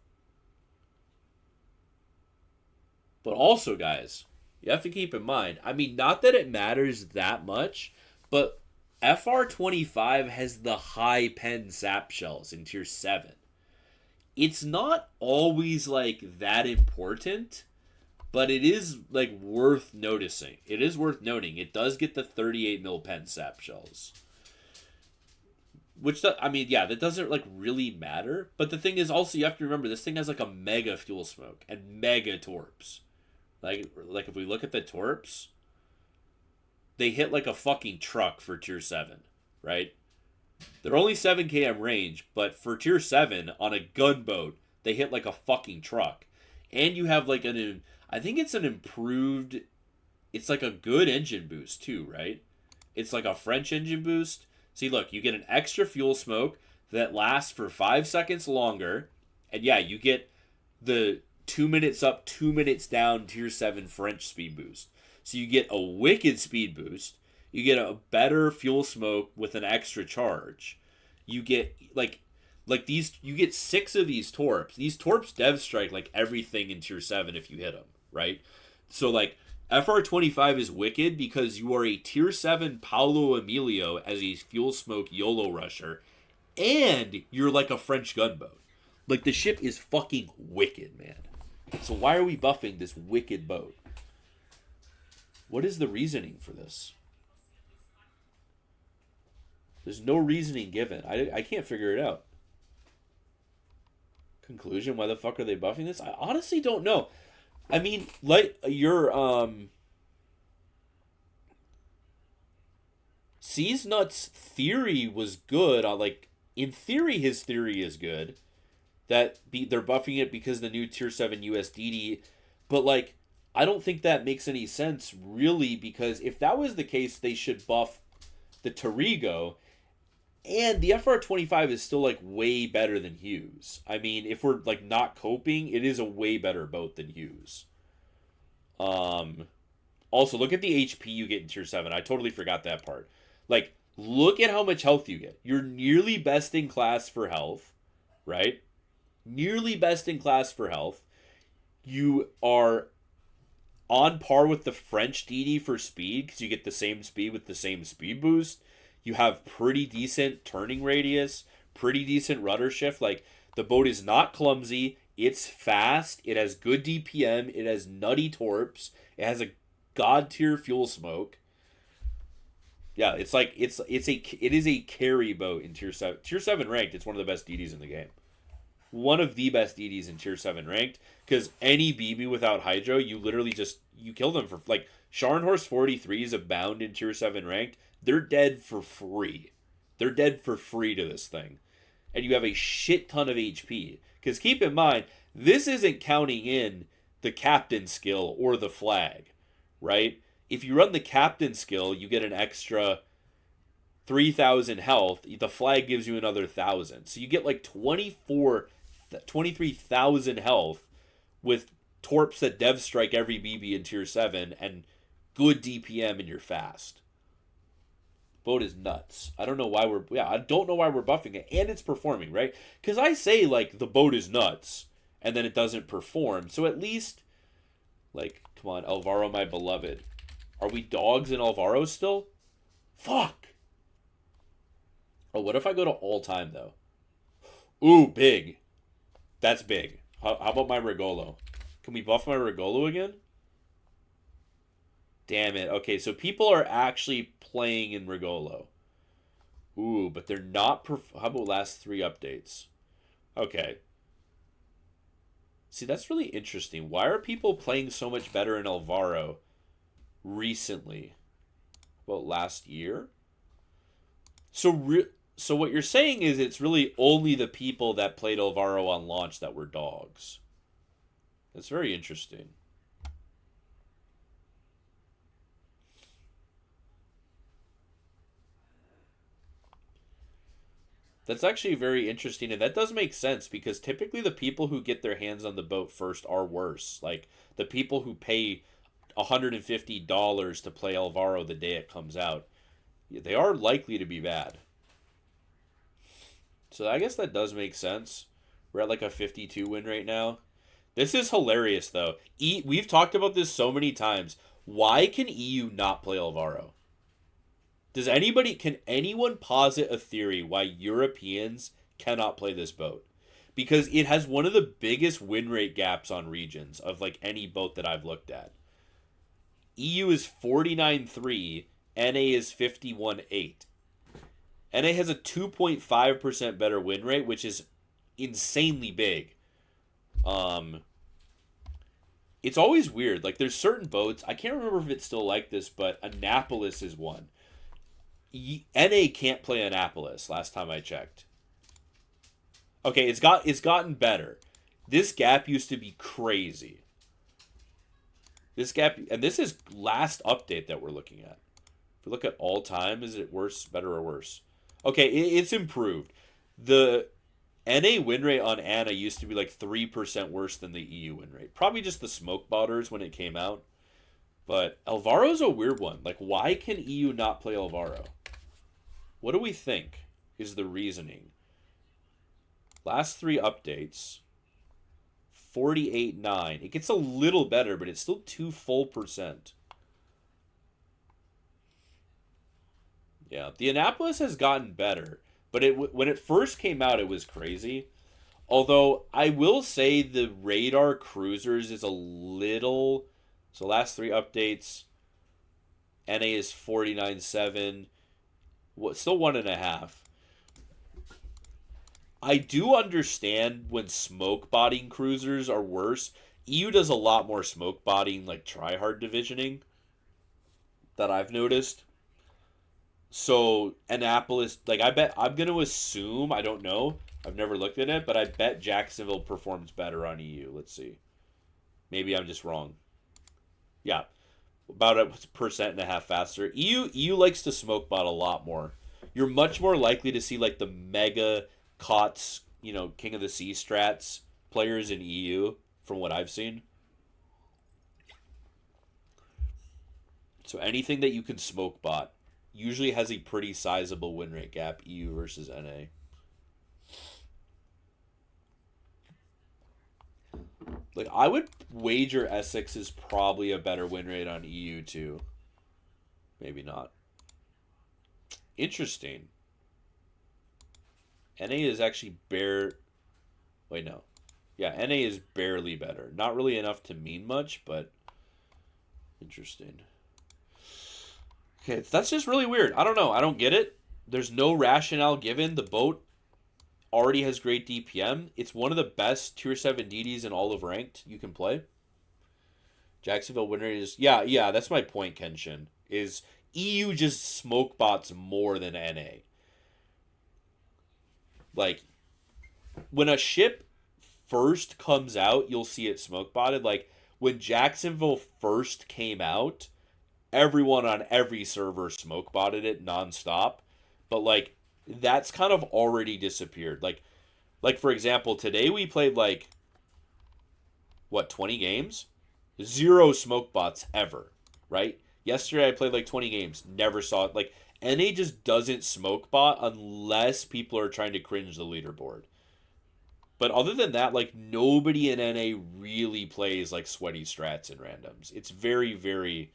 A: But also, guys, you have to keep in mind, I mean, not that it matters that much, but FR25 has the high pen sap shells in tier 7. It's not always like that important, but it is like worth noticing. It is worth noting. It does get the 38 mil pen sap shells. Which, I mean, yeah, that doesn't like really matter. But the thing is also, you have to remember, this thing has like a mega fuel smoke and mega torps. Like if we look at the torps, they hit like a fucking truck for tier 7, right? They're only 7 km range, but for tier 7 on a gunboat, they hit like a fucking truck. And you have like I think it's an improved, it's like a good engine boost too, right? It's like a French engine boost. See, look, you get an extra fuel smoke that lasts for 5 seconds longer. And yeah, you get the 2 minutes up, 2 minutes down tier 7 French speed boost. So you get a wicked speed boost. You get a better fuel smoke with an extra charge. You get like these, you get 6 of these torps. These torps dev strike like everything in tier 7 if you hit them, right? So like FR25 is wicked because you are a tier 7 Paolo Emilio as a fuel smoke YOLO rusher, and you're like a French gunboat. Like the ship is fucking wicked, man. So why are we buffing this wicked boat? What is the reasoning for this? There's no reasoning given. I can't figure it out. Conclusion, why the fuck are they buffing this? I honestly don't know. I mean, like your C's Nuts theory was good. Like in theory, his theory is good. They're buffing it because the new tier 7 USDD, but like I don't think that makes any sense really, because if that was the case, they should buff the Tarigo, and the FR25 is still like way better than Hughes. I mean, if we're like not coping, it is a way better boat than Hughes. Also look at the HP you get in tier 7. I totally forgot that part. Like look at how much health you get. You're nearly best in class for health, right? Nearly best in class for health. You are on par with the French DD for speed because you get the same speed with the same speed boost. You have pretty decent turning radius, pretty decent rudder shift. Like the boat is not clumsy. It's fast. It has good DPM. It has nutty torps. It has a god tier fuel smoke. Yeah, it's like it is a carry boat in tier 7. Tier 7 ranked. It's one of the best DDs in the game. One of the best DDs in tier 7 ranked, because any BB without hydro, you literally just you kill them for like Scharnhorst 43s abound in tier 7 ranked. They're dead for free. They're dead for free to this thing. And you have a shit ton of HP. Because keep in mind, this isn't counting in the captain skill or the flag, right? If you run the captain skill, you get an extra 3,000 health. The flag gives you another 1,000. So you get like 23,000 health with torps that dev strike every BB in tier 7 and good DPM and you're fast. Boat is nuts. I don't know why we're buffing it, and it's performing, right? Because I say like the boat is nuts and then it doesn't perform. So at least like come on, Alvaro my beloved. Are we dogs in Alvaro still? Fuck. Oh, what if I go to all time though? Ooh, big. That's big. How about my Regolo? Can we buff my Regolo again? Damn it. Okay, so people are actually playing in Regolo. Ooh, but they're not... How about last 3 updates? Okay. See, that's really interesting. Why are people playing so much better in Alvaro recently? About last year? So what you're saying is it's really only the people that played Alvaro on launch that were dogs. That's very interesting. That's actually very interesting, and that does make sense because typically the people who get their hands on the boat first are worse. Like the people who pay $150 to play Alvaro the day it comes out, they are likely to be bad. So I guess that does make sense. We're at like a 52 win rate now. This is hilarious though. We've talked about this so many times. Why can EU not play Alvaro? Can anyone posit a theory why Europeans cannot play this boat? Because it has one of the biggest win rate gaps on regions of like any boat that I've looked at. EU is 49-3, NA is 51-8. NA has a 2.5% better win rate, which is insanely big. It's always weird. Like there's certain boats, I can't remember if it's still like this, but Annapolis is one. NA can't play Annapolis last time I checked. Okay, it's gotten better. This gap used to be crazy. This gap, and this is last update that we're looking at. If we look at all time, is it worse, better, or worse? Okay, it's improved. The NA win rate on Anna used to be like 3% worse than the EU win rate. Probably just the smoke botters when it came out. But Alvaro's a weird one. Like, why can EU not play Alvaro? What do we think is the reasoning? Last three updates, 48.9. It gets a little better, but it's still 2 full percent. Yeah, the Annapolis has gotten better, but when it first came out, it was crazy. Although I will say the radar cruisers is a little. So last three updates, NA is 49.7. Still 1.5. I do understand when smoke botting cruisers are worse. EU does a lot more smoke botting, like tryhard divisioning, that I've noticed. So Annapolis, like I bet I'm gonna assume, I don't know, I've never looked at it, but I bet Jacksonville performs better on EU. Let's see. Maybe I'm just wrong. Yeah, about a 1.5% faster. EU likes to smoke bot a lot more. You're much more likely to see like the mega COTS, King of the Sea strats players in EU from what I've seen. So anything that you can smoke bot usually has a pretty sizable win rate gap, EU versus NA. Like I would wager Essex is probably a better win rate on EU too. Maybe not. Interesting. NA is actually Wait, no. Yeah, NA is barely better. Not really enough to mean much, but interesting. Okay, that's just really weird. I don't know. I don't get it. There's no rationale given. The boat already has great DPM. It's one of the best Tier 7 DDs in all of Ranked you can play. Jacksonville winner is... Yeah, that's my point, Kenshin. Is EU just smoke bots more than NA. Like, when a ship first comes out, you'll see it smoke botted. Like, when Jacksonville first came out, everyone on every server smoke botted it nonstop. But, like, that's kind of already disappeared. Like for example, today we played, 20 games? 0 smoke bots ever, right? Yesterday I played, 20 games. Never saw it. Like, NA just doesn't smoke bot unless people are trying to cringe the leaderboard. But other than that, nobody in NA really plays, sweaty strats and randoms. It's very, very...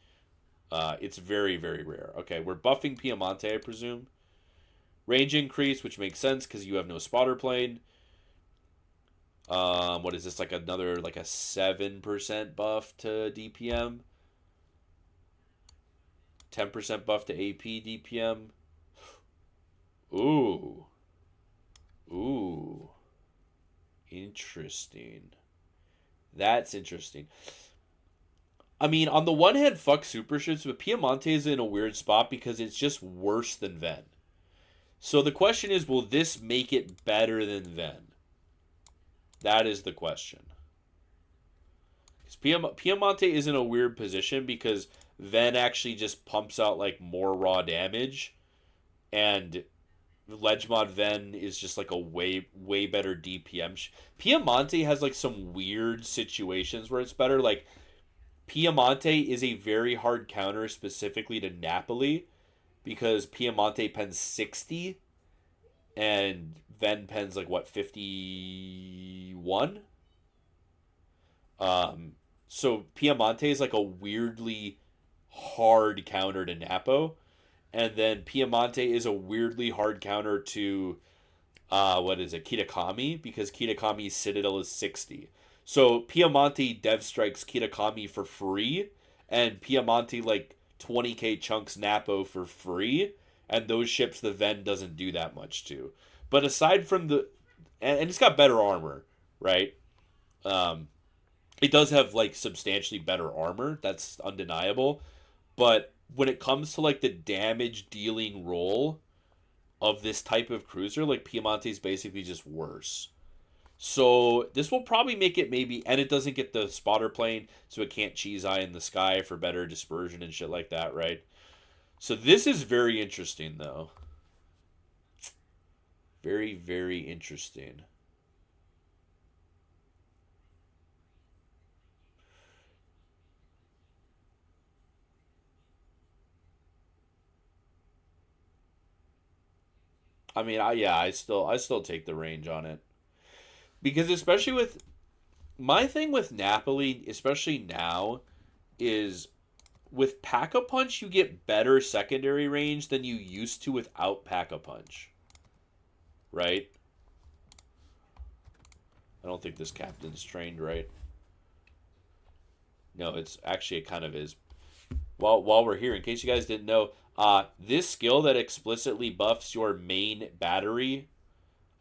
A: very, very rare. Okay, we're buffing Piemonte, I presume. Range increase, which makes sense because you have no spotter plane. What is this? Another a 7% buff to DPM. 10% buff to AP DPM. Ooh. Interesting. That's interesting. I mean, on the one hand, fuck super ships, but Piemonte is in a weird spot because it's just worse than Ven. So the question is, will this make it better than Ven? That is the question. Because Piemonte is in a weird position because Ven actually just pumps out more raw damage, and Ledgemod Ven is just like a way better DPM. Piemonte has like some weird situations where it's better. Like Piemonte is a very hard counter specifically to Napoli because Piemonte pens 60 and Ven pens like what 51. Um, so Piemonte is like a weirdly hard counter to Napo, and then Piemonte is a weirdly hard counter to what is it, Kitakami, because Kitakami's Citadel is 60. So Piemonte dev strikes Kitakami for free, and Piemonte like 20k chunks Napo for free, and those ships the Ven doesn't do that much to. But aside from the, and it's got better armor, right? Um, it does have like substantially better armor. That's undeniable. But when it comes to like the damage dealing role of this type of cruiser, like Piemonte is basically just worse. So this will probably make it maybe, and it doesn't get the spotter plane, so it can't cheese eye in the sky for better dispersion and shit like that, right? So this is very interesting, though. Very, very interesting. I mean, I still take the range on it because especially with my thing with Napoli, especially now, is with Pack a Punch you get better secondary range than you used to without Pack a Punch, right? I don't think this captain's trained right. No, it's actually it kind of is. While we're here, in case you guys didn't know, this skill that explicitly buffs your main battery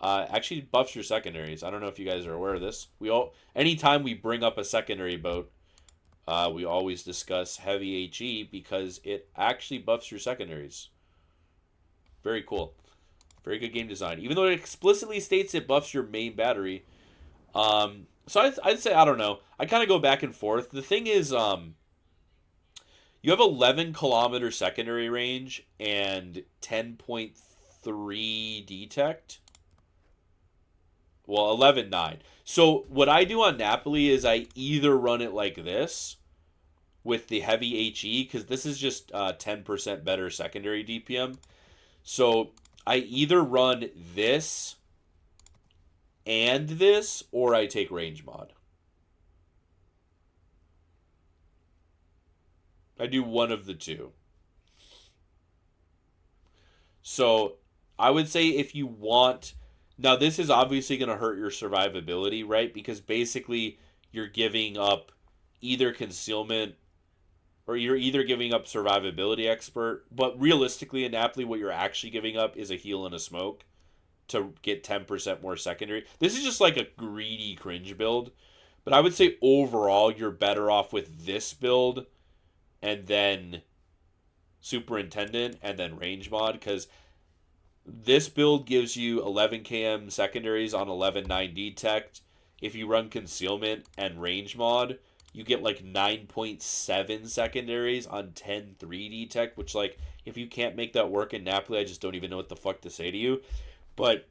A: actually buffs your secondaries. I don't know if you guys are aware of this. Anytime we bring up a secondary boat, we always discuss heavy HE because it actually buffs your secondaries. Very cool. Very good game design. Even though it explicitly states it buffs your main battery. So I'd say, I don't know. I kind of go back and forth. The thing is, you have 11 kilometer secondary range and 10.3 detect. Well, 11.9. So what I do on Napoli is I either run it like this with the heavy HE, because this is just 10% better secondary DPM. So I either run this and this, or I take range mod. I do one of the two. So I would say if you want. Now, this is obviously going to hurt your survivability, right? Because basically you're giving up either concealment or you're either giving up survivability expert. But realistically, in Napoli, what you're actually giving up is a heal and a smoke to get 10% more secondary. This is just like a greedy cringe build. But I would say overall, you're better off with this build and then superintendent and then range mod, because this build gives you 11 km secondaries on 11.9 detect. If you run concealment and range mod, you get like 9.7 secondaries on 10.3 detect, which, like, if you can't make that work in Napoli, I just don't even know what the fuck to say to you. But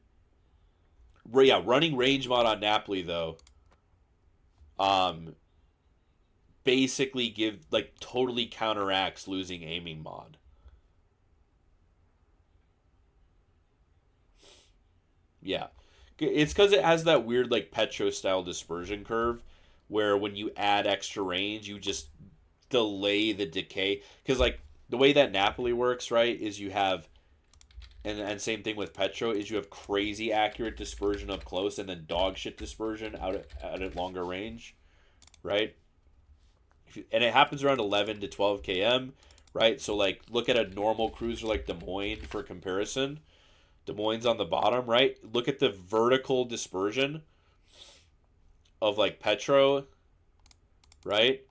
A: yeah, running range mod on Napoli though, um, basically totally counteracts losing aiming mod. Yeah. It's because it has that weird, like, Petro style dispersion curve where when you add extra range, you just delay the decay. Because, like, the way that Napoli works, right, is you have, and same thing with Petro, is you have crazy accurate dispersion up close and then dog shit dispersion out at longer range, right? And it happens around 11 to 12 km, right? So, like, look at a normal cruiser like Des Moines for comparison. Des Moines on the bottom, right? Look at the vertical dispersion of like Petro, right?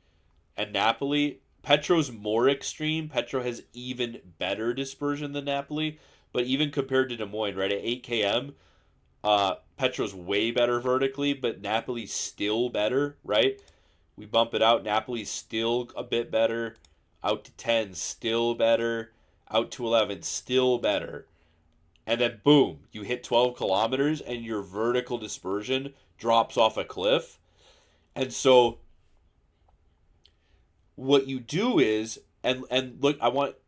A: And Napoli. Petro's more extreme. Petro has even better dispersion than Napoli. But even compared to Des Moines, right, at 8 km, Petro's way better vertically, but Napoli's still better, right? We bump it out. Napoli's still a bit better. Out to 10, still better. Out to 11, still better. and then boom, you hit 12 kilometers and your vertical dispersion drops off a cliff. And so what you do is, and look, what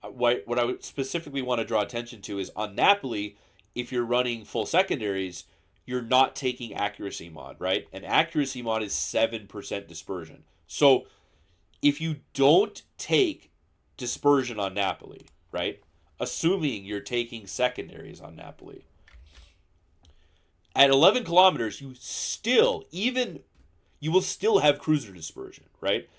A: I would specifically want to draw attention to is on Napoli, if you're running full secondaries, you're not taking accuracy mod, right? And accuracy mod is 7% dispersion. So if you don't take dispersion on Napoli, right? Assuming you're taking secondaries on Napoli, at 11 kilometers, you will still have cruiser dispersion, right?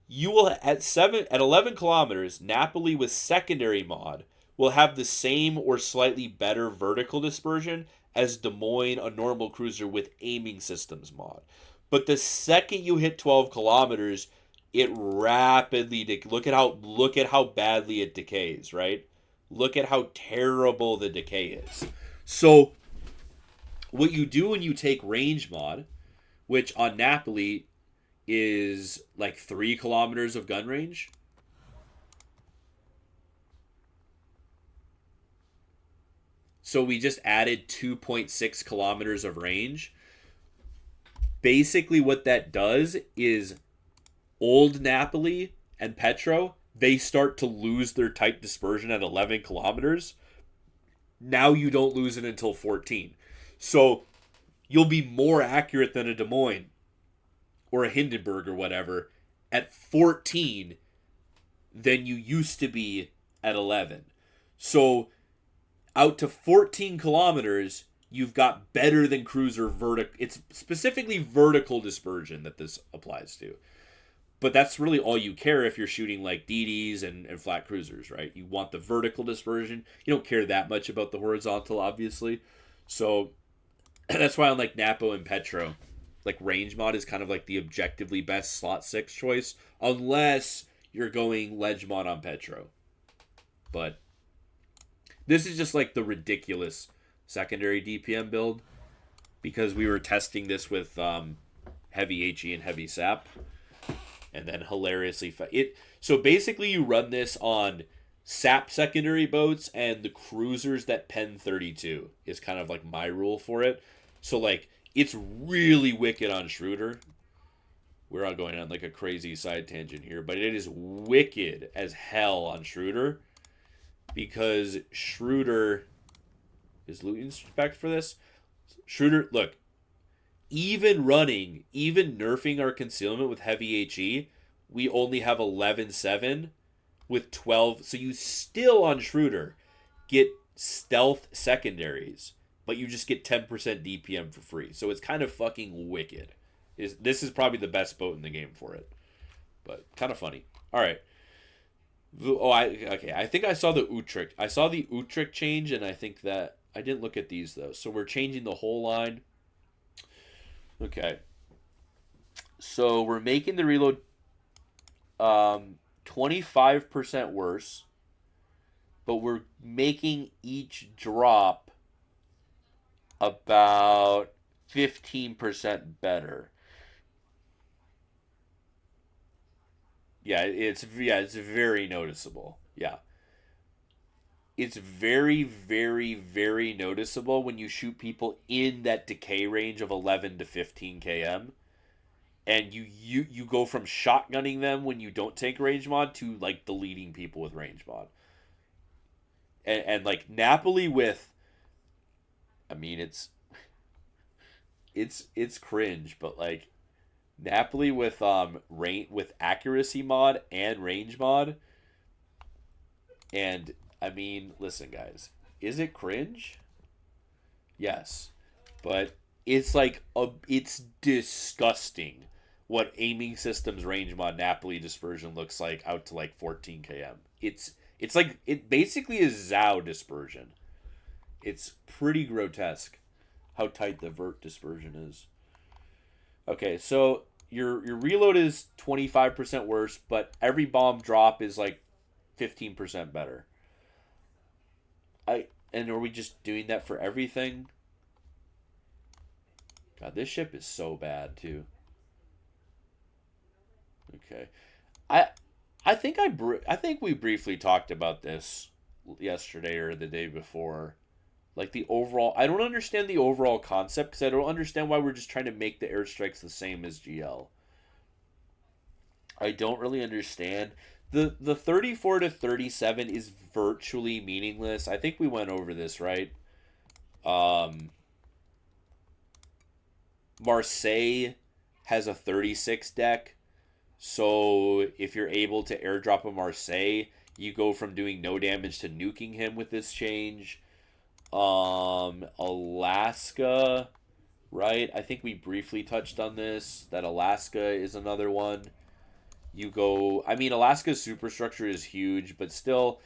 A: You will at 11 kilometers, Napoli with secondary mod will have the same or slightly better vertical dispersion as Des Moines, a normal cruiser with aiming systems mod. But the second you hit 12 kilometers, it rapidly look at how badly it decays, right? Look at how terrible the decay is. So what you do when you take range mod, which on Napoli is like 3 kilometers of gun range. So we just added 2.6 kilometers of range. Basically what that does is old Napoli and Petro, they start to lose their tight dispersion at 11 kilometers. Now you don't lose it until 14. So you'll be more accurate than a Des Moines or a Hindenburg or whatever at 14 than you used to be at 11. So out to 14 kilometers, you've got better than cruiser vertical. It's specifically vertical dispersion that this applies to. But that's really all you care if you're shooting like DDs and flat cruisers, right? You want the vertical dispersion. You don't care that much about the horizontal, obviously. So that's why on like Napo and Petro, like range mod is kind of like the objectively best slot 6 choice, unless you're going ledge mod on Petro. But this is just like the ridiculous secondary DPM build, because we were testing this with heavy HE and heavy SAP, and then hilariously so basically you run this on SAP secondary boats and the cruisers that pen 32 is kind of like my rule for it. So like it's really wicked on Schroeder. We're all going on like a crazy side tangent here, but it is wicked as hell on Schroeder, because Schroeder is looting spec for this. Schroeder, look, even nerfing our concealment with heavy HE, we only have 11.7 with 12. So you still on Schroeder get stealth secondaries, but you just get 10% DPM for free. So it's kind of fucking wicked. This is probably the best boat in the game for it. But kind of funny. All right. I think I saw the Utrecht. I saw the Utrecht change, and I think that I didn't look at these though. So we're changing the whole line. Okay. So we're making the reload 25% worse, but we're making each drop about 15% better. Yeah, it's very noticeable. Yeah. It's very, very, very noticeable when you shoot people in that decay range of 11 to 15 km. And you go from shotgunning them when you don't take range mod to like deleting people with range mod. And like Napoli with, I mean it's cringe, but like Napoli with with accuracy mod and range mod. And I mean, listen guys, is it cringe? Yes. But it's like it's disgusting what aiming systems range mod Napoli dispersion looks like out to like 14 km. It's like it basically is Zhao dispersion. It's pretty grotesque how tight the vert dispersion is. Okay, so your reload is 25% worse, but every bomb drop is like 15% better. And are we just doing that for everything? God, this ship is so bad too. Okay, I think we briefly talked about this yesterday or the day before. Like the overall, I don't understand the overall concept because I don't understand why we're just trying to make the airstrikes the same as GL. I don't really understand. The 34 to 37 is virtually meaningless. I think we went over this, right? Um, Marseille has a 36 deck. So if you're able to airdrop a Marseille, you go from doing no damage to nuking him with this change. Alaska, right? I think we briefly touched on this. That Alaska is another one. You go. I mean, Alaska's superstructure is huge, but still,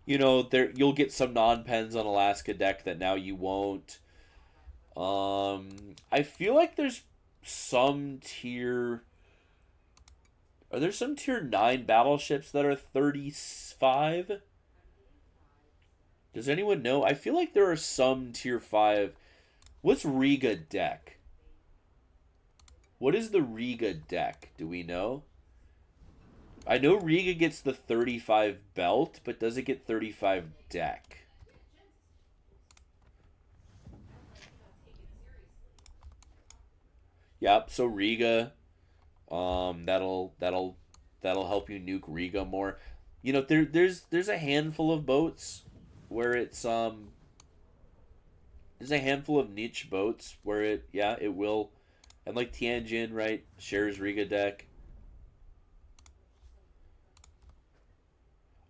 A: there you'll get some non-pens on Alaska deck that now you won't. I feel like there's some tier. Are there some tier 9 battleships that are 35? Does anyone know? I feel like there are some tier 5. What's Riga deck? What is the Riga deck? Do we know? I know Riga gets the 35 belt, but does it get 35 deck? Yep, so Riga, that'll help you nuke Riga more. There's a handful of boats where there's a handful of niche boats where it will, and like Tianjin, right, shares Riga deck.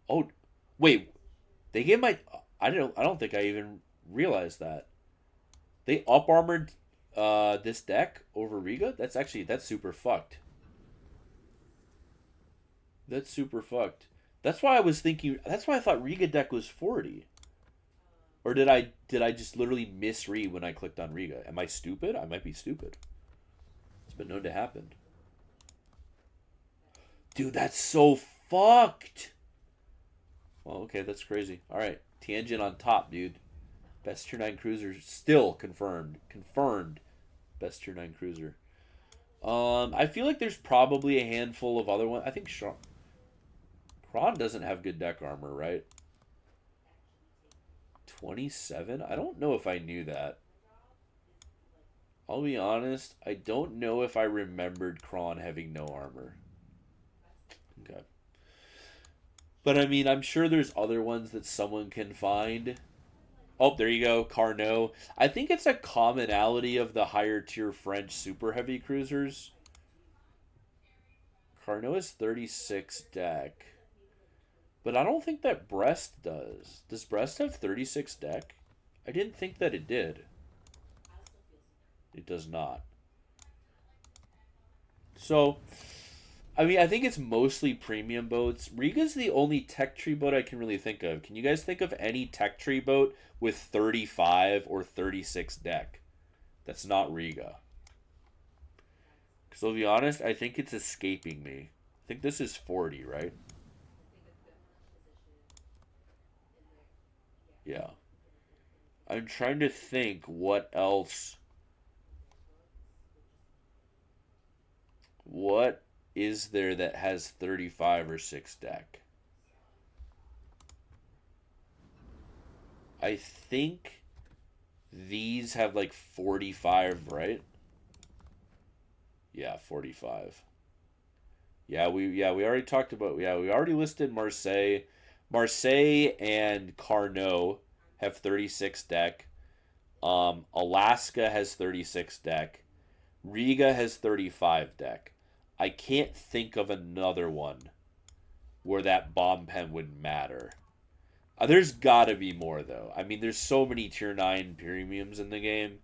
A: Oh, wait, they gave my I don't think I even realized that they up armored this deck over Riga. That's super fucked. That's super fucked. That's why I was thinking. That's why I thought Riga deck was 40. Or did I just literally misread when I clicked on Riga? Am I stupid? I might be stupid. It's been known to happen. Dude, that's so fucked. Well, okay, that's crazy. All right, Tianjin on top, dude. Best tier 9 cruiser still confirmed. Confirmed. Best tier 9 cruiser. I feel like there's probably a handful of other ones. I think Kron doesn't have good deck armor, right? 27? I don't know if I knew that. I'll be honest, I don't know if I remembered Kron having no armor. Okay. But I mean, I'm sure there's other ones that someone can find. Oh, there you go, Carnot. I think it's a commonality of the higher tier French super heavy cruisers. Carnot is 36 deck. But I don't think that Brest does. Does Brest have 36 deck? I didn't think that it did. It does not. So, I mean, I think it's mostly premium boats. Riga's the only tech tree boat I can really think of. Can you guys think of any tech tree boat with 35 or 36 deck? That's not Riga. Because I'll be honest, I think it's escaping me. I think this is 40, right? Yeah. I'm trying to think what else. What is there that has 35 or 6 deck? I think these have like 45, right? Yeah, 45. We already talked about we already listed Marseille. Marseille and Carnot have 36 deck. Alaska has 36 deck. Riga has 35 deck. I can't think of another one where that bomb pen would matter. There's gotta be more though. I mean, there's so many tier 9 premiums in the game.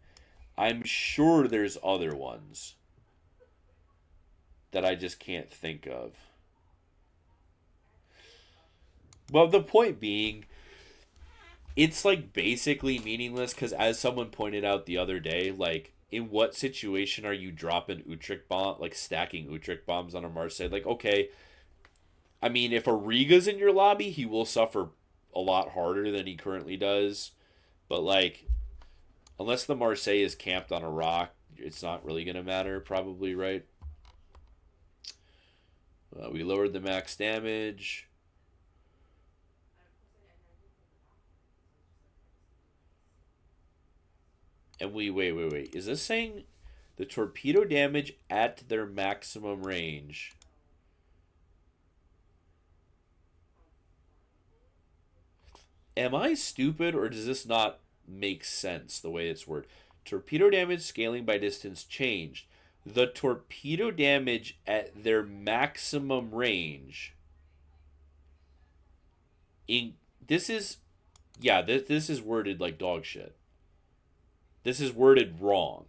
A: I'm sure there's other ones that I just can't think of. Well, the point being, it's like basically meaningless because, as someone pointed out the other day, like, in what situation are you dropping Utrecht bomb, like stacking Utrecht bombs on a Marseille? Like, okay, I mean, if a Riga's in your lobby, he will suffer a lot harder than he currently does. But like, unless the Marseille is camped on a rock, it's not really gonna matter, probably, right? We lowered the max damage. And wait. Is this saying the torpedo damage at their maximum range? Am I stupid, or does this not make sense the way it's worded? Torpedo damage scaling by distance changed. The torpedo damage at their maximum range. This is, yeah, this is worded like dog shit. This is worded wrong.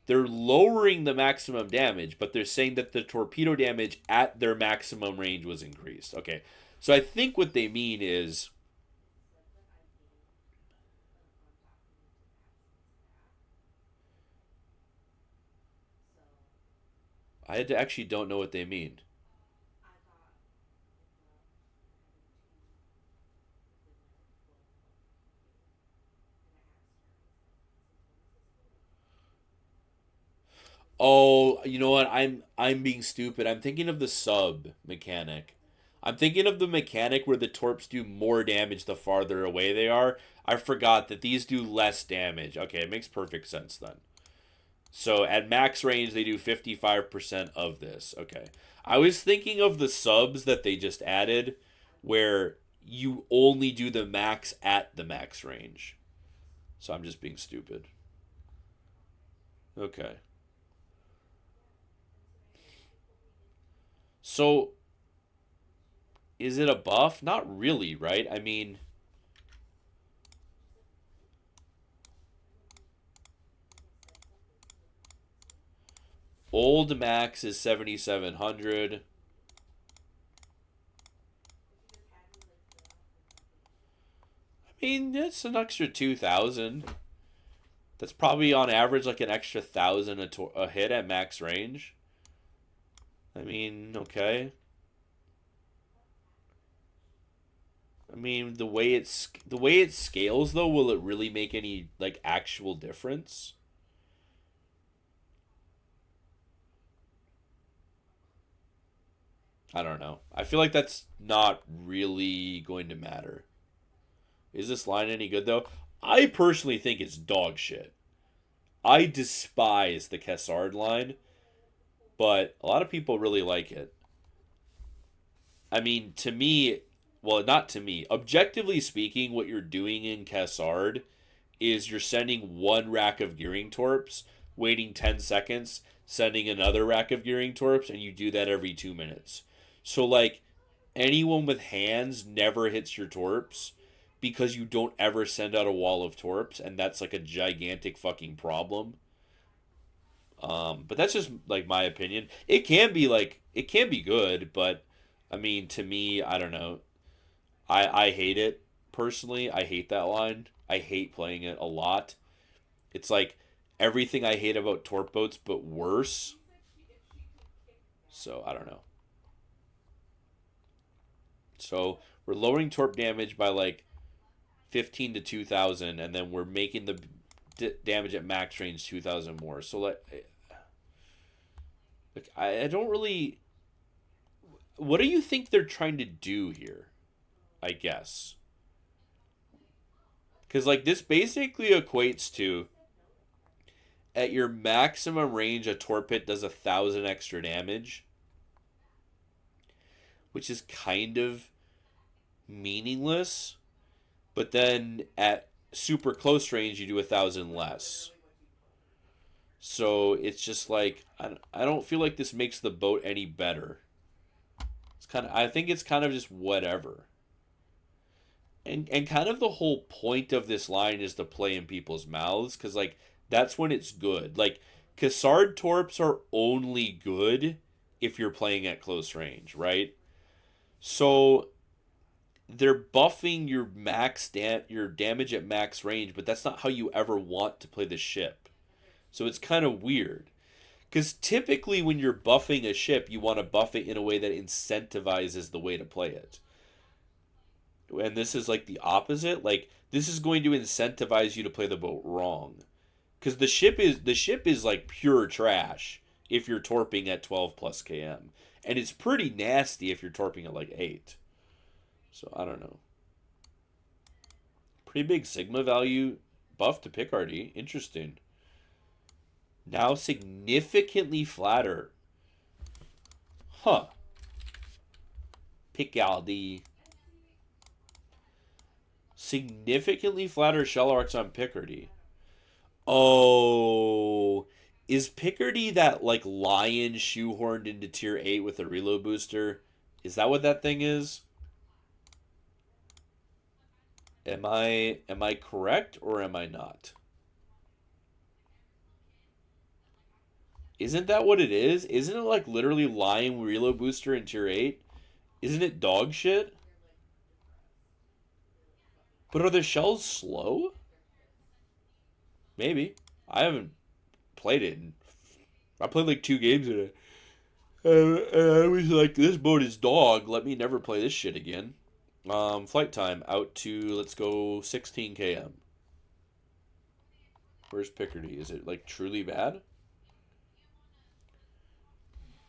A: They're lowering the maximum damage, but they're saying that the torpedo damage at their maximum range was increased. Okay, so I think what they mean is, I actually don't know what they mean. Oh, you know what? I'm being stupid. I'm thinking of the sub mechanic. I'm thinking of the mechanic where the torps do more damage the farther away they are. I forgot that these do less damage. Okay, it makes perfect sense then. So at max range, they do 55% of this. Okay. I was thinking of the subs that they just added where you only do the max at the max range. So I'm just being stupid. Okay. So is it a buff? Not really, right? I mean, old max is 7,700. I mean, that's an extra 2,000. That's probably on average like an extra 1,000 a hit at max range. I mean, okay. I mean, the way it scales though, will it really make any like actual difference? I don't know. I feel like that's not really going to matter. Is this line any good though? I personally think it's dog shit. I despise the Kessard line, but a lot of people really like it. I mean, to me, well, not to me. Objectively speaking, what you're doing in Kessard is you're sending one rack of gearing torps, waiting 10 seconds, sending another rack of gearing torps, and you do that every 2 minutes. So, like, anyone with hands never hits your torps because you don't ever send out a wall of torps, and that's like a gigantic fucking problem. But that's just like my opinion. It can be good, but I mean, to me, I don't know. I hate it personally. I hate that line. I hate playing it a lot. It's like everything I hate about torp boats, but worse. So I don't know. So we're lowering torp damage by like 15 to 2,000, and then we're making the damage at max range 2,000 more. So like I don't really. What do you think they're trying to do here? I guess because like this basically equates to at your maximum range, a torpid does 1,000 extra damage, which is kind of meaningless. But then at super close range, you do 1,000 less. So it's just like I don't feel like this makes the boat any better. It's kind of I think it's kind of just whatever. And kind of the whole point of this line is to play in people's mouths because like that's when it's good. Like Cassard torps are only good if you're playing at close range, right? So they're buffing your your damage at max range, but that's not how you ever want to play the ship. So it's kind of weird. Because typically, when you're buffing a ship, you want to buff it in a way that incentivizes the way to play it. And this is like the opposite. Like this is going to incentivize you to play the boat wrong. Because the ship is like pure trash if you're torping at 12 plus km, and it's pretty nasty if you're torping at like 8. So I don't know. Pretty big sigma value buff to Picardy. Interesting. Now significantly flatter. Huh. Picardy. Significantly flatter shell arcs on Picardy. Oh. Is Picardy that like lion shoehorned into tier 8 with a reload booster? Is that what that thing is? Am I correct or am I not? Isn't that what it is? Isn't it like literally lion reload booster in tier 8? Isn't it dog shit? But are the shells slow? Maybe. I haven't played it. I played like 2 games in it. And I was like, this boat is dog. Let me never play this shit again. Flight time out to, let's go 16 km. Where's Picardy? Is it like truly bad?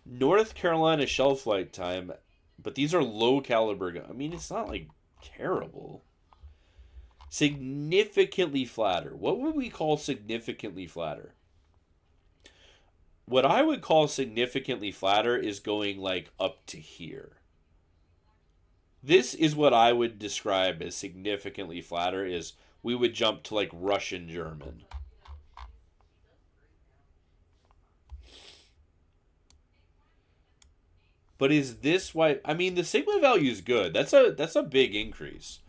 A: North Carolina shell flight time, but these are low caliber. I mean, it's not like terrible. Significantly flatter. What would we call significantly flatter? What I would call significantly flatter is going like up to here. This is what I would describe as significantly flatter is we would jump to like Russian German. But is this why I mean the sigma value is good. That's a big increase.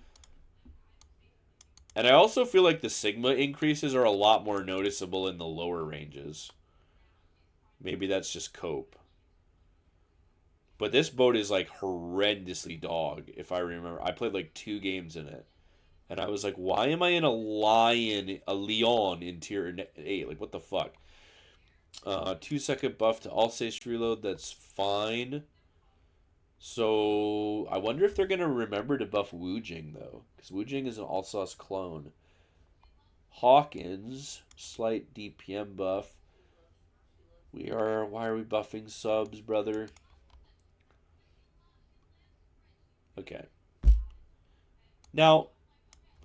A: And I also feel like the sigma increases are a lot more noticeable in the lower ranges. Maybe that's just cope. But this boat is like horrendously dog, if I remember. I played like 2 games in it. And I was like, why am I in a Leon in tier 8? Like, what the fuck? 2-second buff to Alsace reload, that's fine. So, I wonder if they're going to remember to buff Wujing, though. Because Wujing is an Alsace clone. Hawkins, slight DPM buff. Why are we buffing subs, brother? Okay. Now,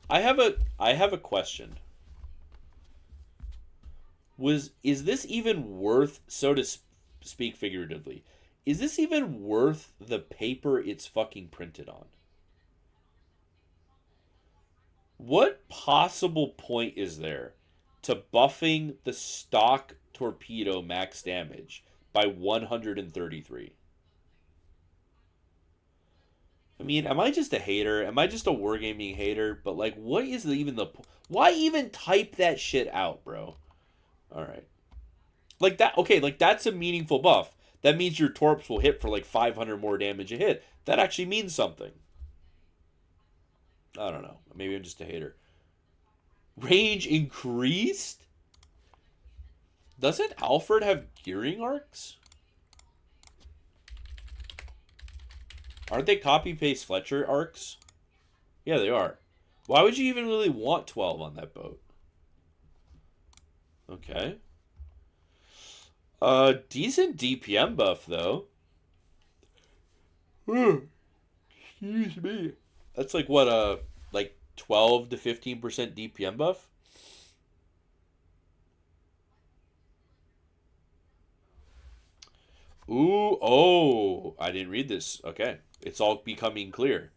A: I have a question. Is this even worth, so to speak figuratively, is this even worth the paper it's fucking printed on? What possible point is there to buffing the stock torpedo max damage by 133? I mean, am I just a hater? Am I just a wargaming hater? But like, what is even the why even type that shit out, bro? All right, like that. Okay, like that's a meaningful buff. That means your torps will hit for like 500 more damage a hit. That actually means something. I don't know. Maybe I'm just a hater. Range increased? Doesn't Alfred have gearing arcs? Aren't they copy paste Fletcher arcs? Yeah, they are. Why would you even really want 12 on that boat? Okay. Decent DPM buff though. Excuse me. That's like what like 12 to 15% DPM buff? Ooh, oh, I didn't read this. Okay. It's all becoming clear.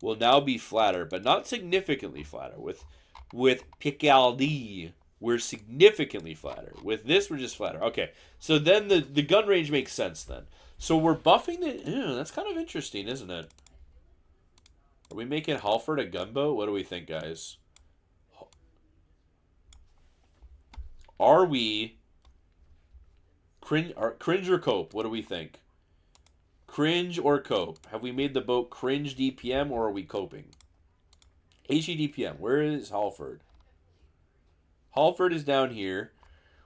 A: Will now be flatter, but not significantly flatter. With Picardy, we're significantly flatter. With this, we're just flatter. Okay, so then the gun range makes sense then. So we're buffing the... Ew, that's kind of interesting, isn't it? Are we making Halford a gunboat? What do we think, guys? Are we... Cringe or cope? What do we think? Cringe or cope? Have we made the boat cringe DPM or are we coping? HE DPM. Where is Halford? Halford is down here.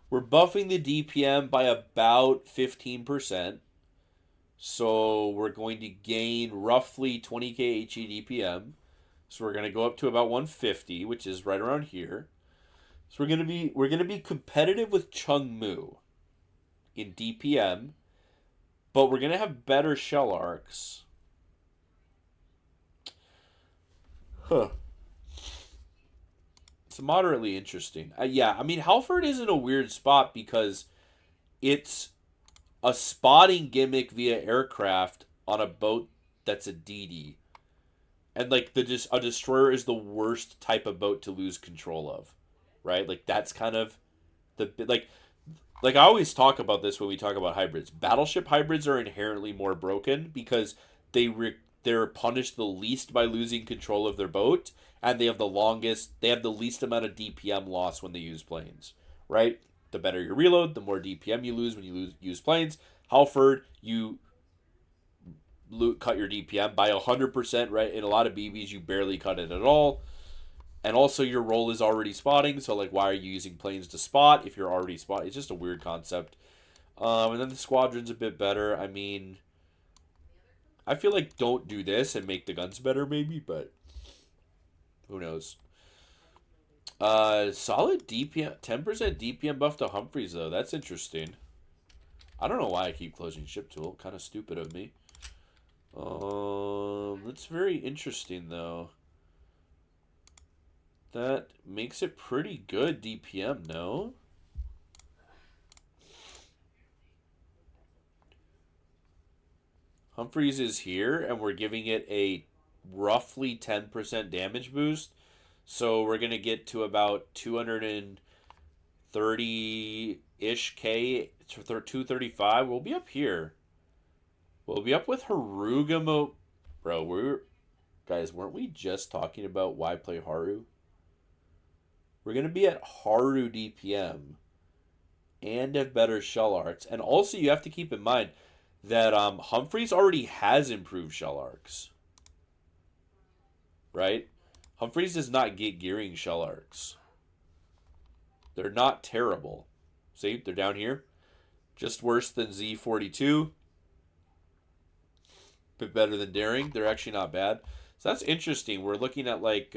A: We're buffing the DPM by about 15%. So we're going to gain roughly 20k HE DPM. So we're going to go up to about 150, which is right around here. So we're going to be competitive with Chung Mu in DPM, but we're going to have better shell arcs. Huh. It's moderately interesting. Yeah, I mean, Halford is in a weird spot because it's a spotting gimmick via aircraft on a boat that's a DD. And like a destroyer is the worst type of boat to lose control of, right? Like that's kind of the like I always talk about this when we talk about hybrids. Battleship hybrids are inherently more broken because they're punished the least by losing control of their boat, and they have the least amount of DPM loss when they use planes, right? The better your reload, the more DPM you lose when you use planes. Halford, you cut your DPM by 100%, right? In a lot of BBs, you barely cut it at all. And also, your role is already spotting, so like, why are you using planes to spot if you're already spotting? It's just a weird concept. And then the squadron's a bit better. I mean, I feel like don't do this and make the guns better, maybe, but who knows? Solid DPM, 10% DPM buff to Humphreys though. That's interesting. I don't know why I keep closing ship tool. Kind of stupid of me. That's very interesting though. That makes it pretty good DPM, no? Humphreys is here, and we're giving it a roughly 10% damage boost. So we're going to get to about 230-ish K, 235. We'll be up here. We'll be up with Haru. Bro, guys, weren't we just talking about why play Haru? We're going to be at Haru DPM and have better shell arcs. And also, you have to keep in mind that Humphreys already has improved shell arcs. Right? Humphreys does not get gearing shell arcs. They're not terrible. See, they're down here. Just worse than Z42. Bit better than Daring. They're actually not bad. So that's interesting. We're looking at like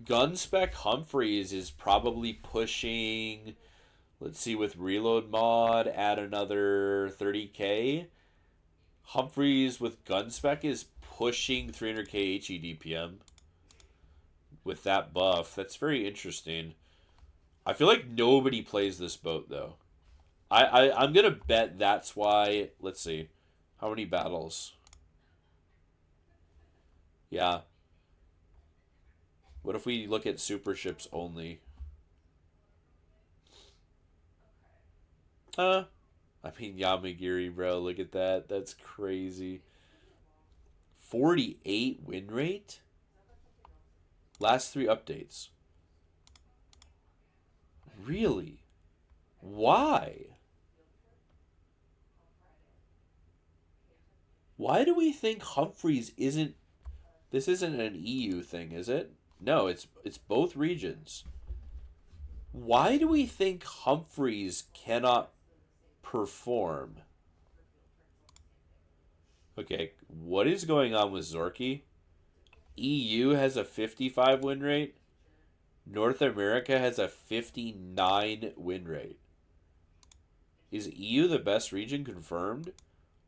A: gun spec Humphreys is probably pushing, let's see, with reload mod, add another 30k. Humphreys with gun spec is pushing 300k HE DPM with that buff. That's very interesting. I feel like nobody plays this boat though. I'm gonna bet that's why. Let's see, how many battles? Yeah. What if we look at super ships only? I mean, Yamagiri, bro. Look at that. That's crazy. 48 win rate? Last 3 updates. Really? Why? Why do we think Humphreys isn't... This isn't an EU thing, is it? No, it's both regions. Why do we think Humphreys cannot perform? Okay, what is going on with Zorky? EU has a 55 win rate. North America has a 59 win rate. Is EU the best region confirmed?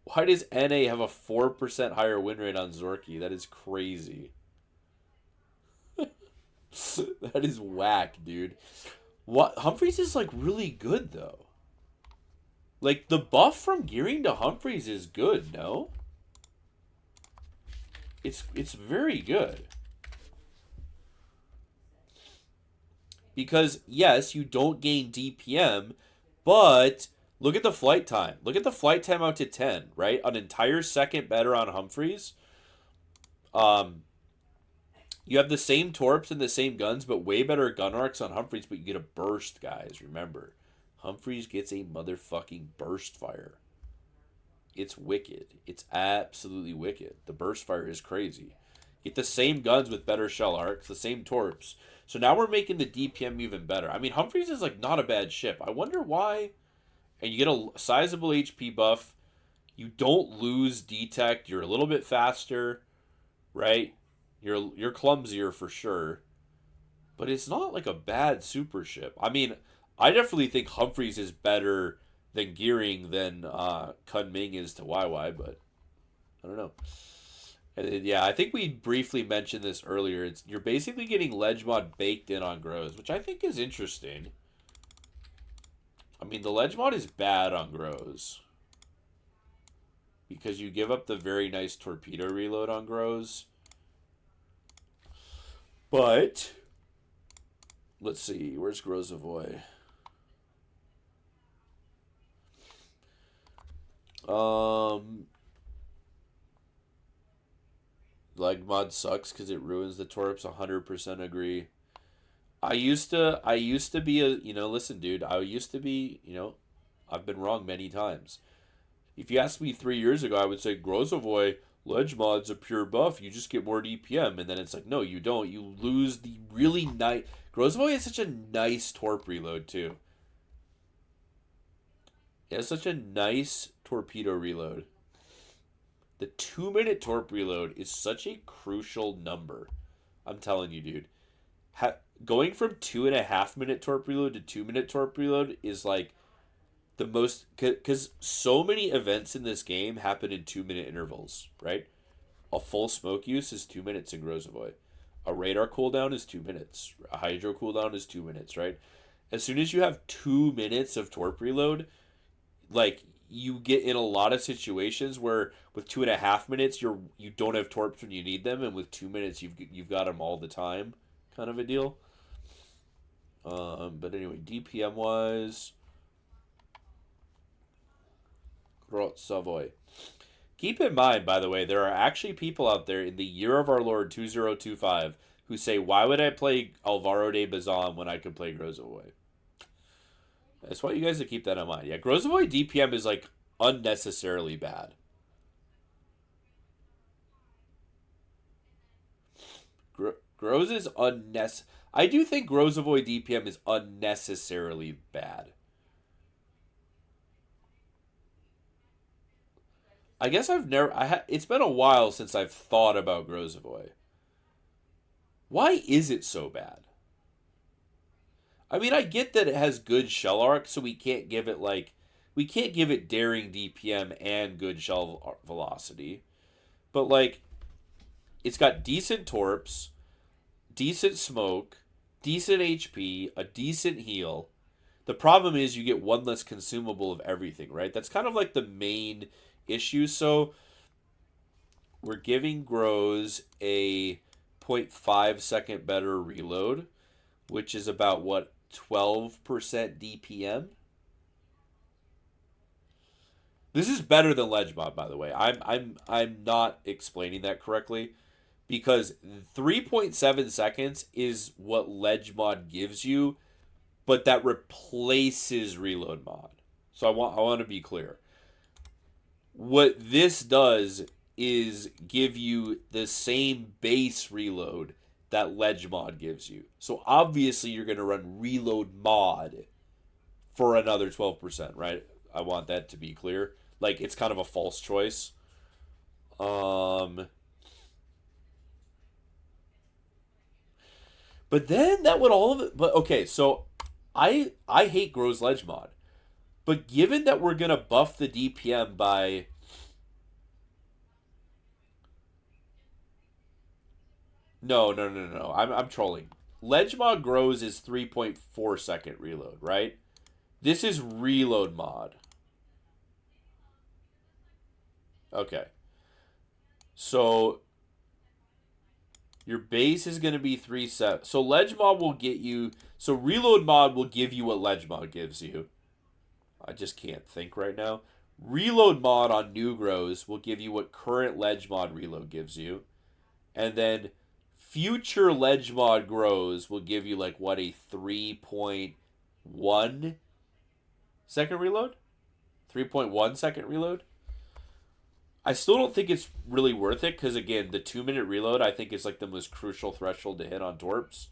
A: Why does NA have a 4% higher win rate on Zorky? That is crazy. That is whack, dude. What Humphreys is like really good though. Like the buff from gearing to Humphreys is good, no? It's very good. Because yes, you don't gain DPM, but look at the flight time. Look at the flight time out to 10, right? An entire second better on Humphreys. You have the same torps and the same guns, but way better gun arcs on Humphreys, but you get a burst, guys. Remember, Humphreys gets a motherfucking burst fire. It's wicked. It's absolutely wicked. The burst fire is crazy. Get the same guns with better shell arcs, the same torps. So now we're making the DPM even better. I mean, Humphreys is like not a bad ship. I wonder why. And you get a sizable HP buff. You don't lose detect. You're a little bit faster, right? You're clumsier for sure. But it's not like a bad super ship. I mean, I definitely think Humphreys is better than gearing than Kunming is to YY, but I don't know. Yeah, I think we briefly mentioned this earlier. You're basically getting ledge mod baked in on grows, which I think is interesting. I mean, the ledge mod is bad on grows because you give up the very nice torpedo reload on grows. But let's see, where's Grozavoy? Leg mod sucks because it ruins the torps. 100% agree. I used to be a, listen, dude. I used to be, I've been wrong many times. If you asked me 3 years ago, I would say Grozavoy ledge mod's a pure buff. You just get more DPM, and then it's like, no, you don't. You lose the really nice. Grozavoy is such a nice torp reload too. It has such a nice torpedo reload. The 2 minute torp reload is such a crucial number. I'm telling you, dude. Going from 2.5 minute torp reload to 2 minute torp reload is like the most, because so many events in this game happen in 2 minute intervals, right? A full smoke use is 2 minutes in Grozavoy. A radar cooldown is 2 minutes. A hydro cooldown is 2 minutes, right? As soon as you have 2 minutes of torp reload, like you get in a lot of situations where with 2.5 minutes you don't have torps when you need them, and with 2 minutes you've got them all the time, kind of a deal. But anyway, DPM wise, Savoy. Keep in mind, by the way, there are actually people out there in the year of our Lord 2025 who say, "Why would I play Alvaro de Bazan when I could play Grozavoy?" I just want you guys to keep that in mind. Yeah, Grozavoy DPM is like unnecessarily bad. Groz is unnecessary. I do think Grozavoy DPM is unnecessarily bad. I guess I've never. It's been a while since I've thought about Grozavoy. Why is it so bad? I mean, I get that it has good shell arc, so we can't give it daring DPM and good shell velocity. But like, it's got decent torps, decent smoke, decent HP, a decent heal. The problem is you get one less consumable of everything, right? That's kind of like the main issue. So we're giving Grows a zero point 0.5 second better reload, which is about what, 12% DPM. This is better than ledge mod, by the way. I'm not explaining that correctly because 3.7 seconds is what ledge mod gives you, but that replaces reload mod. So I want to be clear. What this does is give you the same base reload that ledge mod gives you. So obviously you're going to run reload mod for another 12%, right? I want that to be clear. Like it's kind of a false choice. Um but then that would all of it, but okay, so I hate Grows ledge mod. But given that we're going to buff the DPM by, no, no, no, no, no. I'm trolling. Ledge mod Grows is 3.4 second reload, right? This is reload mod. Okay. So your base is going to be 3 7. So ledge mod will get you. So reload mod will give you what ledge mod gives you. I just can't think right now. Reload mod on new grows will give you what current ledge mod reload gives you. And then future ledge mod grows will give you like what, a 3.1 second reload? 3.1 second reload? I still don't think it's really worth it because again, the 2 minute reload I think is like the most crucial threshold to hit on torps.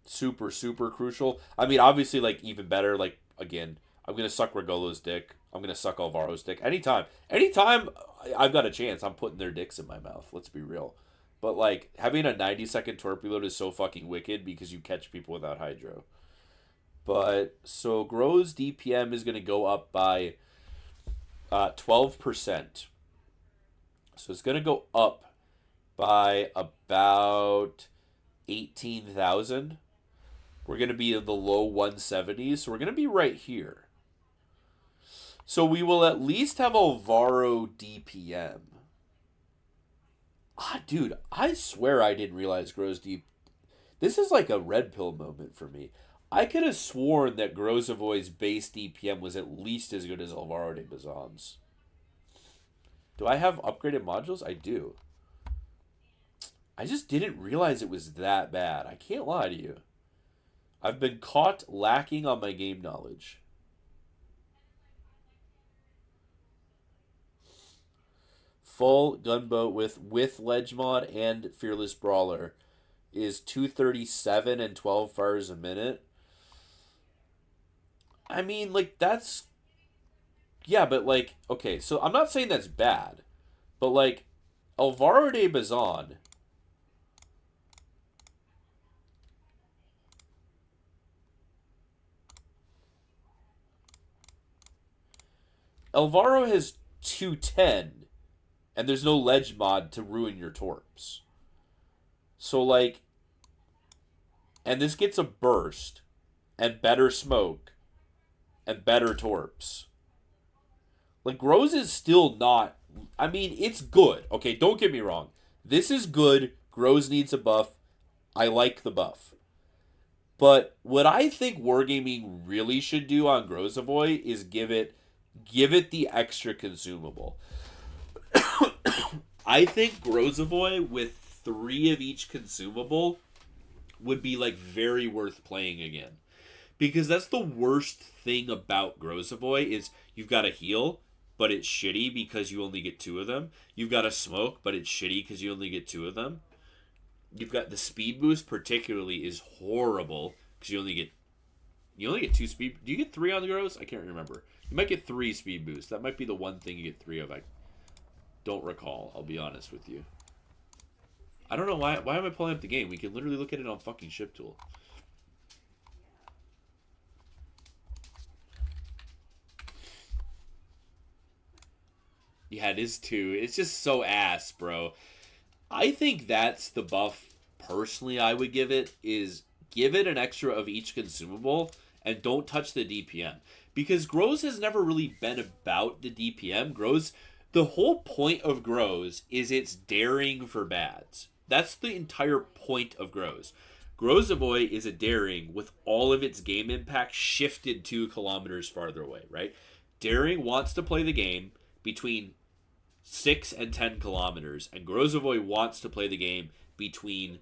A: Super super crucial. I mean, obviously, like even better. Like again, I'm gonna suck Regolo's dick. I'm gonna suck Alvaro's dick anytime I've got a chance. I'm putting their dicks in my mouth. Let's be real. But like having a 90-second torp reload is so fucking wicked because you catch people without hydro. But so Gro's DPM is gonna go up by 12%. So it's going to go up by about 18,000. We're going to be in the low 170s. So we're going to be right here. So we will at least have Alvaro DPM. Ah, dude, I swear I didn't realize Gro's deep. This is like a red pill moment for me. I could have sworn that Grozovoy's base DPM was at least as good as Alvaro de Bazan's. Do I have upgraded modules? I do. I just didn't realize it was that bad. I can't lie to you. I've been caught lacking on my game knowledge. Full gunboat with ledge mod and fearless brawler is 237 and 12 fires a minute. I mean, like, that's... Yeah, but, like, okay, so I'm not saying that's bad. But, like, Alvaro de Bazan... Alvaro has 210, and there's no ledge mod to ruin your torps. So, like... And this gets a burst, and better smoke, and better torps. Like, Groz is still not... I mean, it's good. Okay, don't get me wrong. This is good. Groz needs a buff. I like the buff. But what I think Wargaming really should do on Grozovoy is give it the extra consumable. I think Grozovoy with 3 of each consumable would be, like, very worth playing again. Because that's the worst thing about Grozovoy is you've got a heal, but it's shitty because you only get 2 of them. You've got a smoke, but it's shitty because you only get 2 of them. You've got the speed boost, particularly, is horrible because you only get 2 speed. Do you get 3 on the Groz? I can't remember. You might get 3 speed boosts. That might be the one thing you get 3 of. I don't recall. I'll be honest with you. I don't know why. Why am I pulling up the game? We can literally look at it on fucking Ship Tool. Yeah, it is too. It's just so ass, bro. I think that's the buff, personally, I would give it, is give it an extra of each consumable and don't touch the DPM. Because Groz has never really been about the DPM. Groz, the whole point of Groz is it's daring for bads. That's the entire point of Groz. Grozovoy is a daring with all of its game impact shifted 2 kilometers farther away, right? Daring wants to play the game between 6 and 10 kilometers, and Grozovoy wants to play the game between...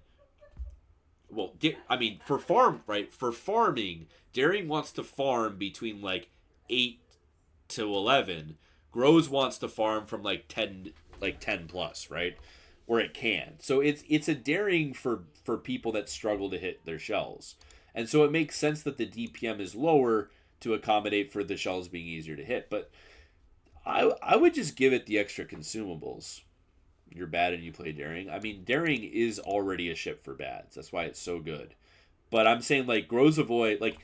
A: Well, I mean, for farming, Daring wants to farm between, like, 8 to 11. Groz wants to farm from, like, 10 plus, right? Where it can. So it's a Daring for people that struggle to hit their shells. And so it makes sense that the DPM is lower to accommodate for the shells being easier to hit. But I would just give it the extra consumables. You're bad and you play Daring. I mean, Daring is already a ship for bads. That's why it's so good. But I'm saying, like, Grozovoy, like,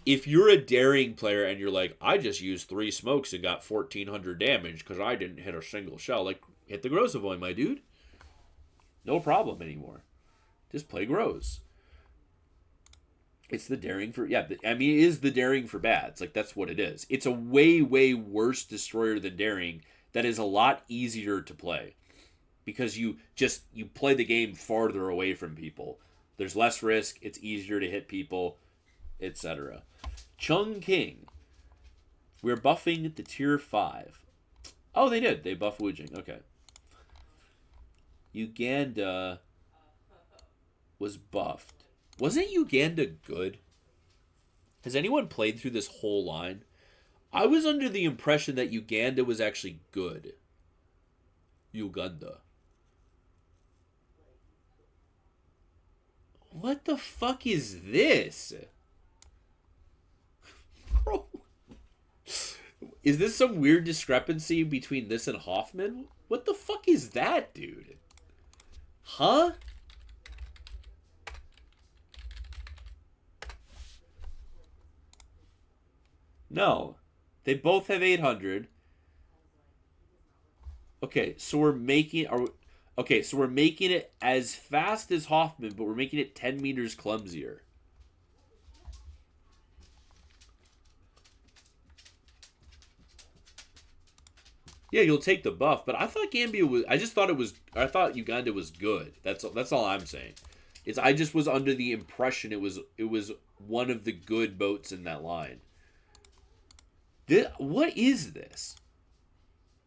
A: if you're a Daring player and you're like, I just used 3 smokes and got 1,400 damage because I didn't hit a single shell, like, hit the Grozovoy, my dude. No problem anymore. Just play Groz. It's the Daring for... Yeah, I mean, it is the Daring for bads. Like, that's what it is. It's a way, way worse destroyer than Daring that is a lot easier to play. Because you play the game farther away from people. There's less risk. It's easier to hit people, etc. Chung King. We're buffing the tier 5. Oh, they did. They buff Wujing. Okay. Uganda was buffed. Wasn't Uganda good? Has anyone played through this whole line? I was under the impression that Uganda was actually good. Uganda. What the fuck is this? Bro. Is this some weird discrepancy between this and Hoffman? What the fuck is that, dude? Huh? No. They both have 800. Okay, so we're making are okay, so we're making it as fast as Hoffman, but we're making it 10 meters clumsier. Yeah, you'll take the buff, but I thought Gambia was. I just thought it was. I thought Uganda was good. That's all I'm saying. It's I just was under the impression it was one of the good boats in that line. What is this,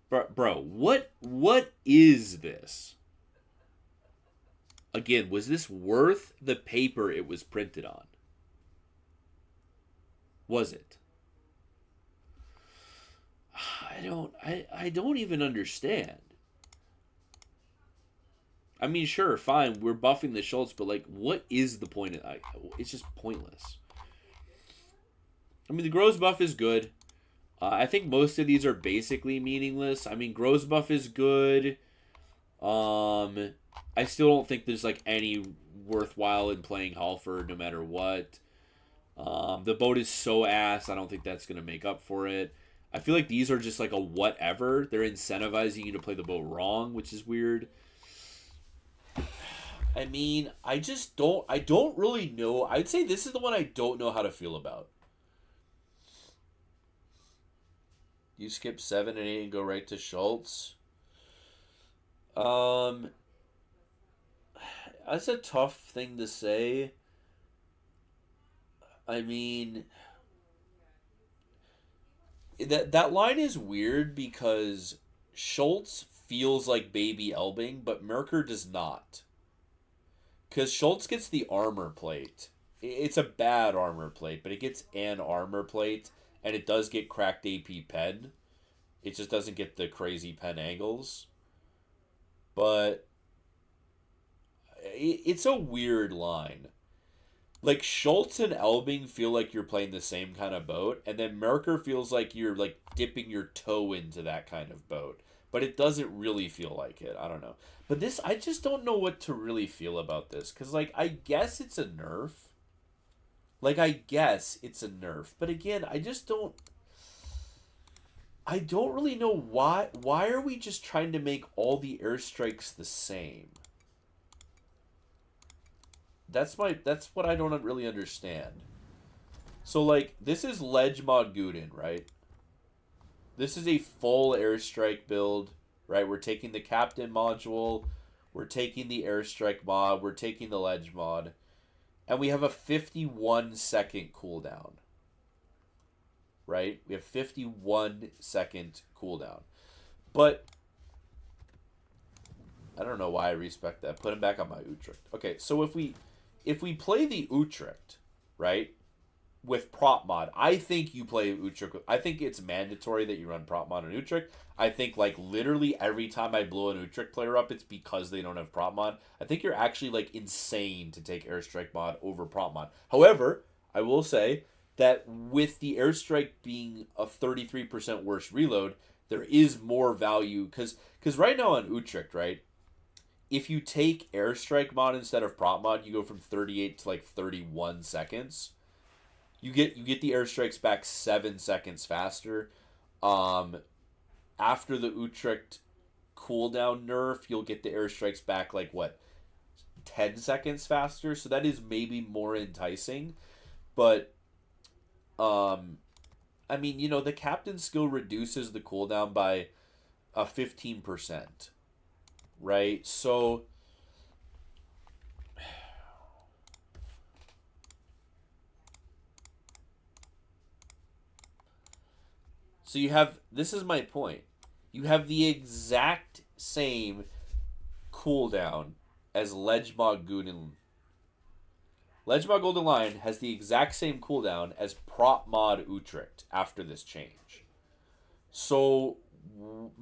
A: bro? What is this? Again, was this worth the paper it was printed on? Was it? I don't even understand. I mean, sure, fine, we're buffing the Schultz, but like, what is the point of? It's just pointless. I mean, the Grows buff is good. I think most of these are basically meaningless. I mean, Grows buff is good. I still don't think there's like any worthwhile in playing Halford no matter what. The boat is so ass. I don't think that's gonna make up for it. I feel like these are just like a whatever. They're incentivizing you to play the boat wrong, which is weird. I mean, I just don't. I don't really know. I'd say this is the one I don't know how to feel about. You skip 7 and 8 and go right to Schultz. Um, that's a tough thing to say. I mean, that line is weird because Schultz feels like baby Elbing, but Merker does not. Because Schultz gets the armor plate. It's a bad armor plate, but it gets an armor plate, and it does get cracked AP pen. It just doesn't get the crazy pen angles. But it's a weird line. Like Schultz and Elbing feel like you're playing the same kind of boat, and then Merker feels like you're like dipping your toe into that kind of boat. But it doesn't really feel like it. I don't know. But this, I just don't know what to really feel about this. Because, like, I guess it's a nerf. Like, I guess it's a nerf. But again, I just don't. I don't really know why. Why are we just trying to make all the airstrikes the same? That's what I don't really understand. So like this is Ledge Mod Guden, right? This is a full airstrike build, right? We're taking the captain module, we're taking the airstrike mod, we're taking the ledge mod, and we have a 51-second cooldown. Right? We have 51-second cooldown. But I don't know why I respect that. Put him back on my Utrecht. Okay, so if we play the Utrecht, right? With prop mod, I think you play Utrecht. I think it's mandatory that you run prop mod on Utrecht. I think like literally every time I blow an Utrecht player up, it's because they don't have prop mod. I think you're actually like insane to take airstrike mod over prop mod. However, I will say that with the airstrike being a 33% worse reload, there is more value because right now on Utrecht, right? If you take airstrike mod instead of prop mod, you go from 38 to like 31 seconds. You get the airstrikes back 7 seconds faster. Um, After the Utrecht cooldown nerf, you'll get the airstrikes back like what 10 seconds faster. So that is maybe more enticing. But I mean, the captain skill reduces the cooldown by a 15%, right? So you have this is my point. You have the exact same cooldown as Ledgemog Guden. Ledgemog Golden Lion has the exact same cooldown as Prop Mod Utrecht after this change. So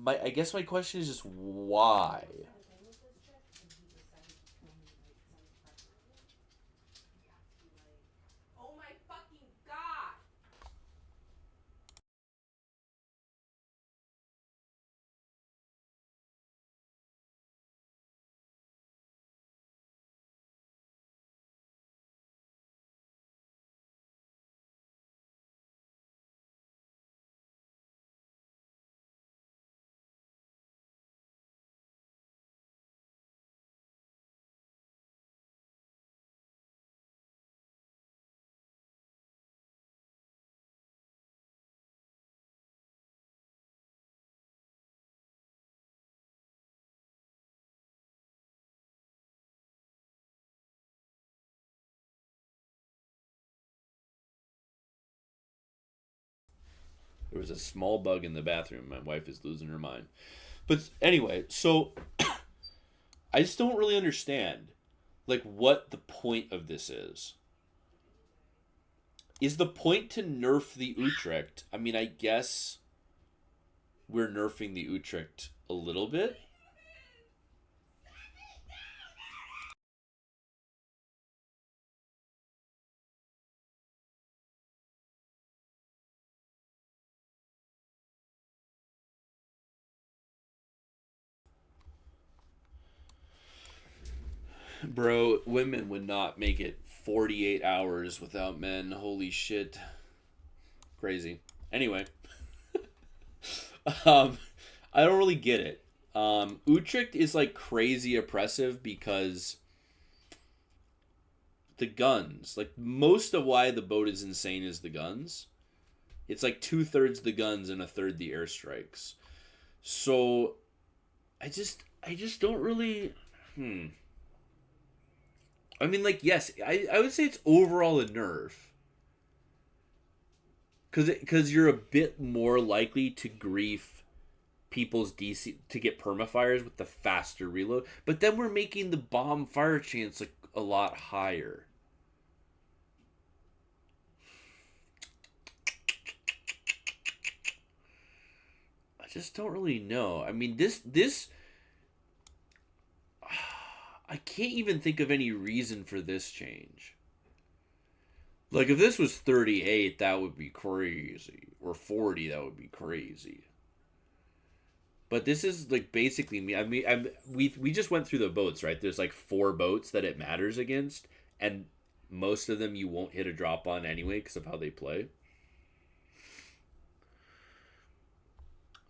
A: I guess my question is just why? There was a small bug in the bathroom. My wife is losing her mind. But anyway, so I just don't really understand like what the point of this is. Is the point to nerf the Utrecht? I mean, I guess we're nerfing the Utrecht a little bit. Bro, women would not make it 48 hours without men. Holy shit. Crazy. Anyway, um, I don't really get it. Utrecht is like crazy oppressive because the guns, like most of why the boat is insane is the guns. It's like 2/3 the guns and 1/3 the airstrikes. So I just don't really. I mean, like, yes, I would say it's overall a nerf. Because you're a bit more likely to grief people's DC to get permafires with the faster reload. But then we're making the bomb fire chance like a lot higher. I just don't really know. I mean, this I can't even think of any reason for this change. Like if this was 38, that would be crazy, or 40, that would be crazy. But this is like basically me. I mean, we just went through the boats, right? There's like 4 boats that it matters against, and most of them you won't hit a drop on anyway because of how they play.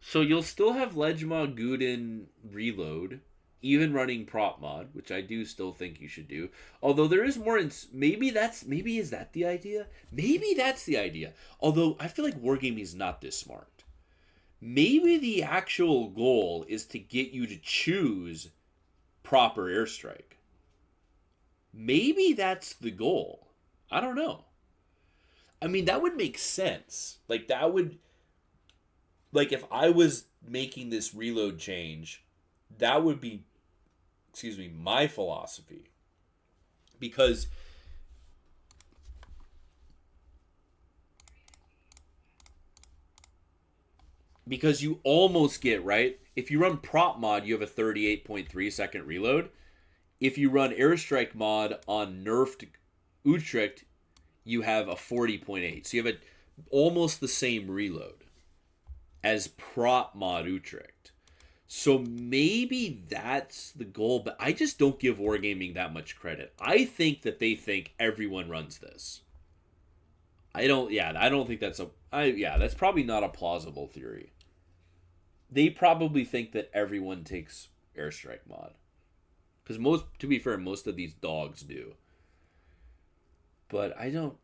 A: So you'll still have Legma Guden reload, even running prop mod, which I do still think you should do. Although there is more. Maybe is that the idea? Maybe that's the idea. Although I feel like wargaming is not this smart. Maybe the actual goal is to get you to choose proper airstrike. Maybe that's the goal. I don't know. I mean, that would make sense. Like that would, like if I was making this reload change, that would be, excuse me, my philosophy. Because you almost get, right? If you run prop mod, you have a 38.3 second reload. If you run airstrike mod on nerfed Utrecht, you have a 40.8. So you have almost the same reload as prop mod Utrecht. So maybe that's the goal, but I just don't give Wargaming that much credit. I think that they think everyone runs this. I don't think that's probably not a plausible theory. They probably think that everyone takes airstrike mod. Because to be fair, most of these dogs do. But I don't.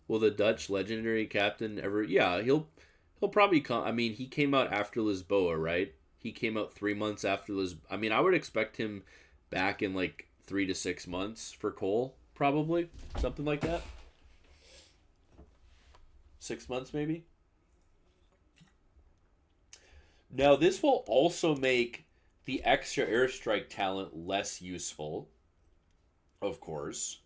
A: Will the Dutch legendary captain ever? Yeah, he'll probably come. I mean, he came out after Lisboa, right? He came out 3 months after Lisboa. I mean, I would expect him back in like 3 to 6 months for Cole, probably something like that. 6 months, maybe. Now, this will also make the extra airstrike talent less useful, of course.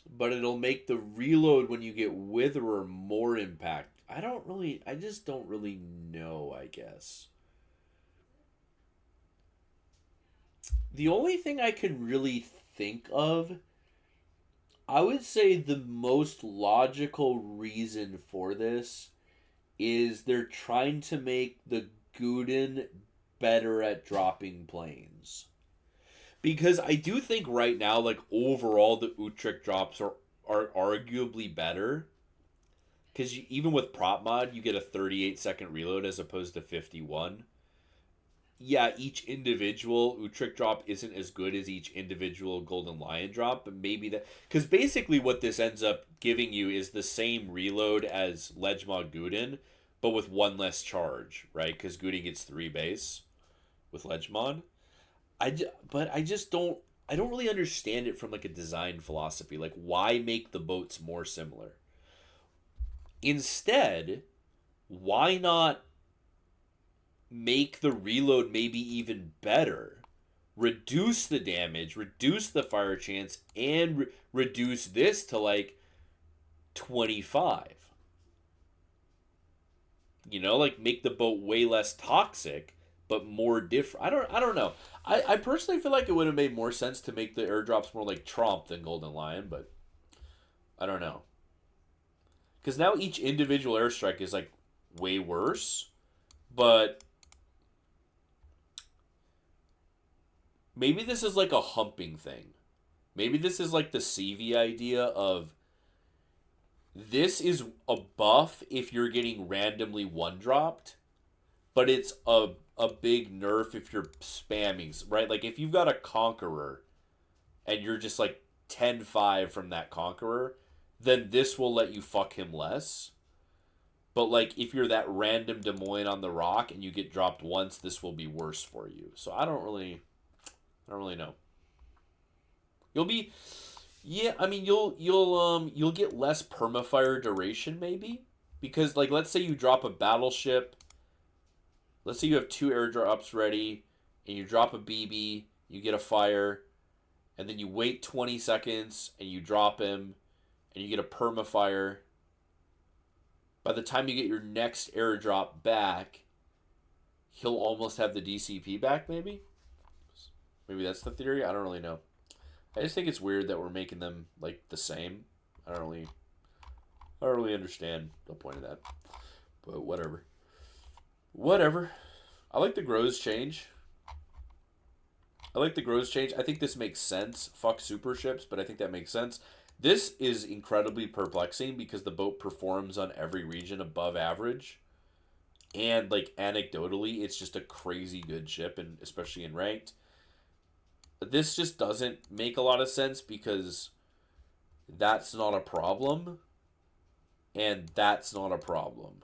A: But it'll make the reload when you get Witherer more impact. I just don't really know, I guess. The only thing I can really think of, I would say the most logical reason for this is they're trying to make the Guden better at dropping planes. Because I do think right now, like overall, the Utrecht drops are arguably better. Because even with prop mod, you get a 38-second reload as opposed to 51. Yeah, each individual Utrecht drop isn't as good as each individual Golden Lion drop, but maybe that. Because basically, what this ends up giving you is the same reload as Legma Guden, but with one less charge, right? Because Guden gets 3 base with Legmon. But I just don't. I don't really understand it from like a design philosophy. Like, why make the boats more similar? Instead, why not make the reload maybe even better? Reduce the damage, reduce the fire chance, and reduce this to like 25. You know, like make the boat way less toxic, but more different. I don't know. I personally feel like it would have made more sense to make the airdrops more like Trump than Golden Lion, but I don't know. Because now each individual airstrike is like way worse, but maybe this is like a humping thing. Maybe this is like the CV idea of this is a buff if you're getting randomly one dropped, but it's a big nerf if you're spamming, right? Like if you've got a Conqueror and you're just like 10-5 from that Conqueror, then this will let you fuck him less. But like if you're that random Des Moines on the rock and you get dropped once, this will be worse for you. So I don't really know. You'll be Yeah, I mean you'll get less permafire duration maybe because like let's say you drop a battleship. Let's say you have two airdrops ready and you drop a BB, you get a fire, and then you wait 20 seconds and you drop him and you get a permafire. By the time you get your next airdrop back, he'll almost have the DCP back maybe? Maybe that's the theory. I don't really know. I just think it's weird that we're making them like the same. I don't really understand the point of that. But whatever. Whatever. I like the grows change. I think this makes sense. Fuck super ships, but I think that makes sense. This is incredibly perplexing because the boat performs on every region above average. And like anecdotally, it's just a crazy good ship, and especially in ranked. This just doesn't make a lot of sense because that's not a problem, and that's not a problem.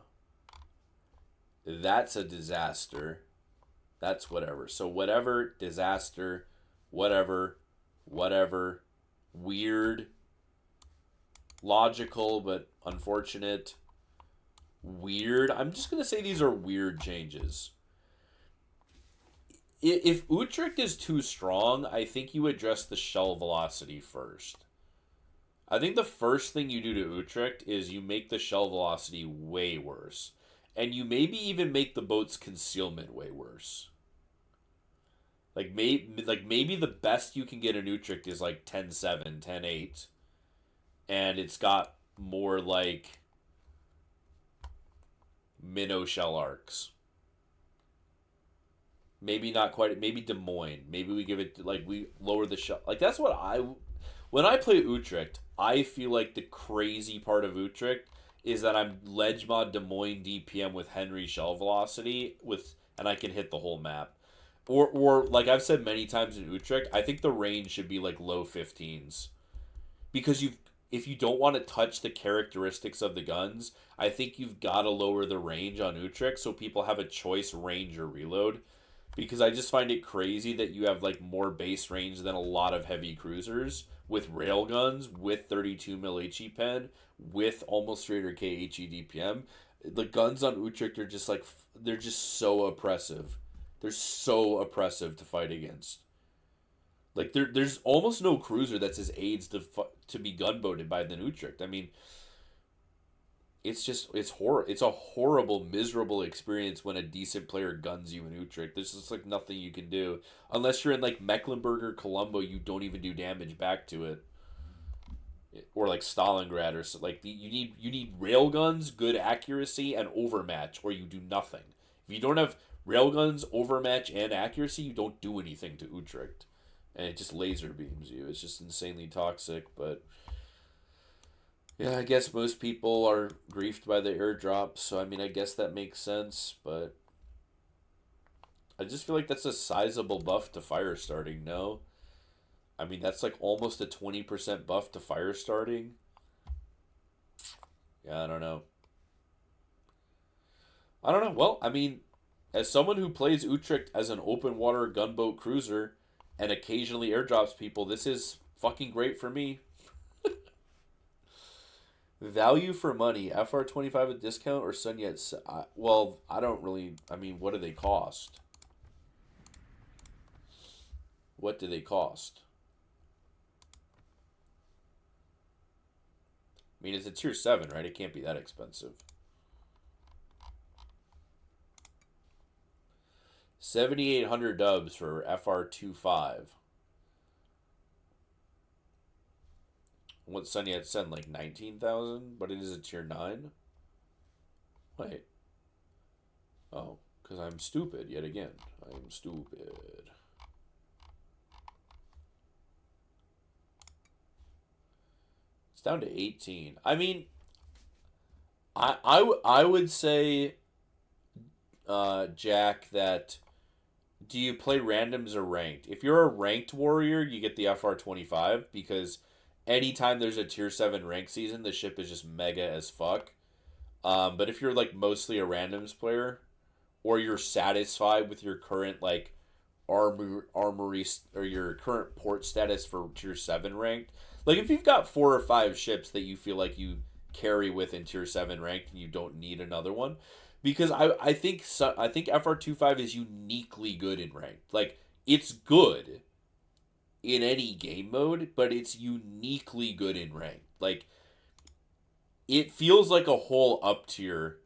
A: That's a disaster. That's whatever. So whatever, disaster, whatever, weird, logical but unfortunate, weird. I'm just going to say these are weird changes. If Utrecht is too strong, I think you address the shell velocity first. I think the first thing you do to Utrecht is you make the shell velocity way worse. And you maybe even make the boat's concealment way worse. Maybe the best you can get in Utrecht is like 10-7, 10-8. And it's got more like minnow shell arcs. Maybe not quite. Maybe Des Moines. Maybe we give it like we lower the shell. Like that's what when I play Utrecht, I feel like the crazy part of Utrecht is that I'm ledge mod Des Moines DPM with Henry shell velocity and I can hit the whole map. Or like I've said many times in Utrecht, I think the range should be like low 15s. Because if you don't want to touch the characteristics of the guns, I think you've got to lower the range on Utrecht so people have a choice range or reload. Because I just find it crazy that you have like more base range than a lot of heavy cruisers with rail guns, with 32 mil HE pen, with almost 300k HE DPM. The guns on Utrecht are just like they're just so oppressive. They're so oppressive to fight against. Like there's almost no cruiser that's as aids to be gunboated by than Utrecht. I mean, it's a horrible, miserable experience when a decent player guns you in Utrecht. There's just like nothing you can do unless you're in like Mecklenburg or Colombo. You don't even do damage back to it, or like Stalingrad or so. Like you need railguns, good accuracy, and overmatch, or you do nothing. If you don't have railguns, overmatch, and accuracy, you don't do anything to Utrecht, and it just laser beams you. It's just insanely toxic, but. Yeah, I guess most people are griefed by the airdrop, so I mean, I guess that makes sense, but I just feel like that's a sizable buff to fire starting, no? I mean, that's like almost a 20% buff to fire starting. Yeah, I don't know. I don't know. Well, I mean, as someone who plays Utrecht as an open water gunboat cruiser, and occasionally airdrops people, this is fucking great for me. Value for money, FR25 with discount or Sun Yat? Well, I don't really. I mean, what do they cost? What do they cost? I mean, it's a tier 7, right? It can't be that expensive. 7,800 dubs for FR25. What Sun Yat Sen, like 19,000? But it is a tier 9? Wait. Oh, because I'm stupid yet again. I'm stupid. It's down to 18. I mean, I would say, Jack, that do you play randoms or ranked? If you're a ranked warrior, you get the FR25 because anytime there's a tier 7 rank season, the ship is just mega as fuck. But if you're like mostly a randoms player, or you're satisfied with your current like armory or your current port status for tier 7 ranked, like if you've got 4 or 5 ships that you feel like you carry with in tier 7 ranked and you don't need another one, because I think I think FR25 is uniquely good in ranked. Like it's good in any game mode, but it's uniquely good in ranked. Like it feels like a whole up tier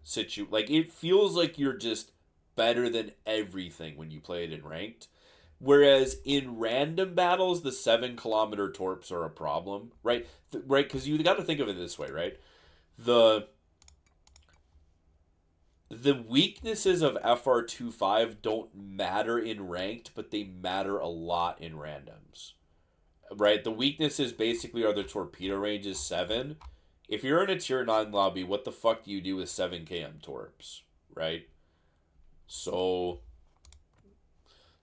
A: like it feels like you're just better than everything when you play it in ranked. Whereas in random battles, the 7 kilometer torps are a problem, right? Right, because you got to think of it this way, right? The the weaknesses of FR25 don't matter in ranked, but they matter a lot in randoms. Right? The weaknesses basically are the torpedo range is 7. If you're in a tier 9 lobby, what the fuck do you do with 7 km torps? Right? So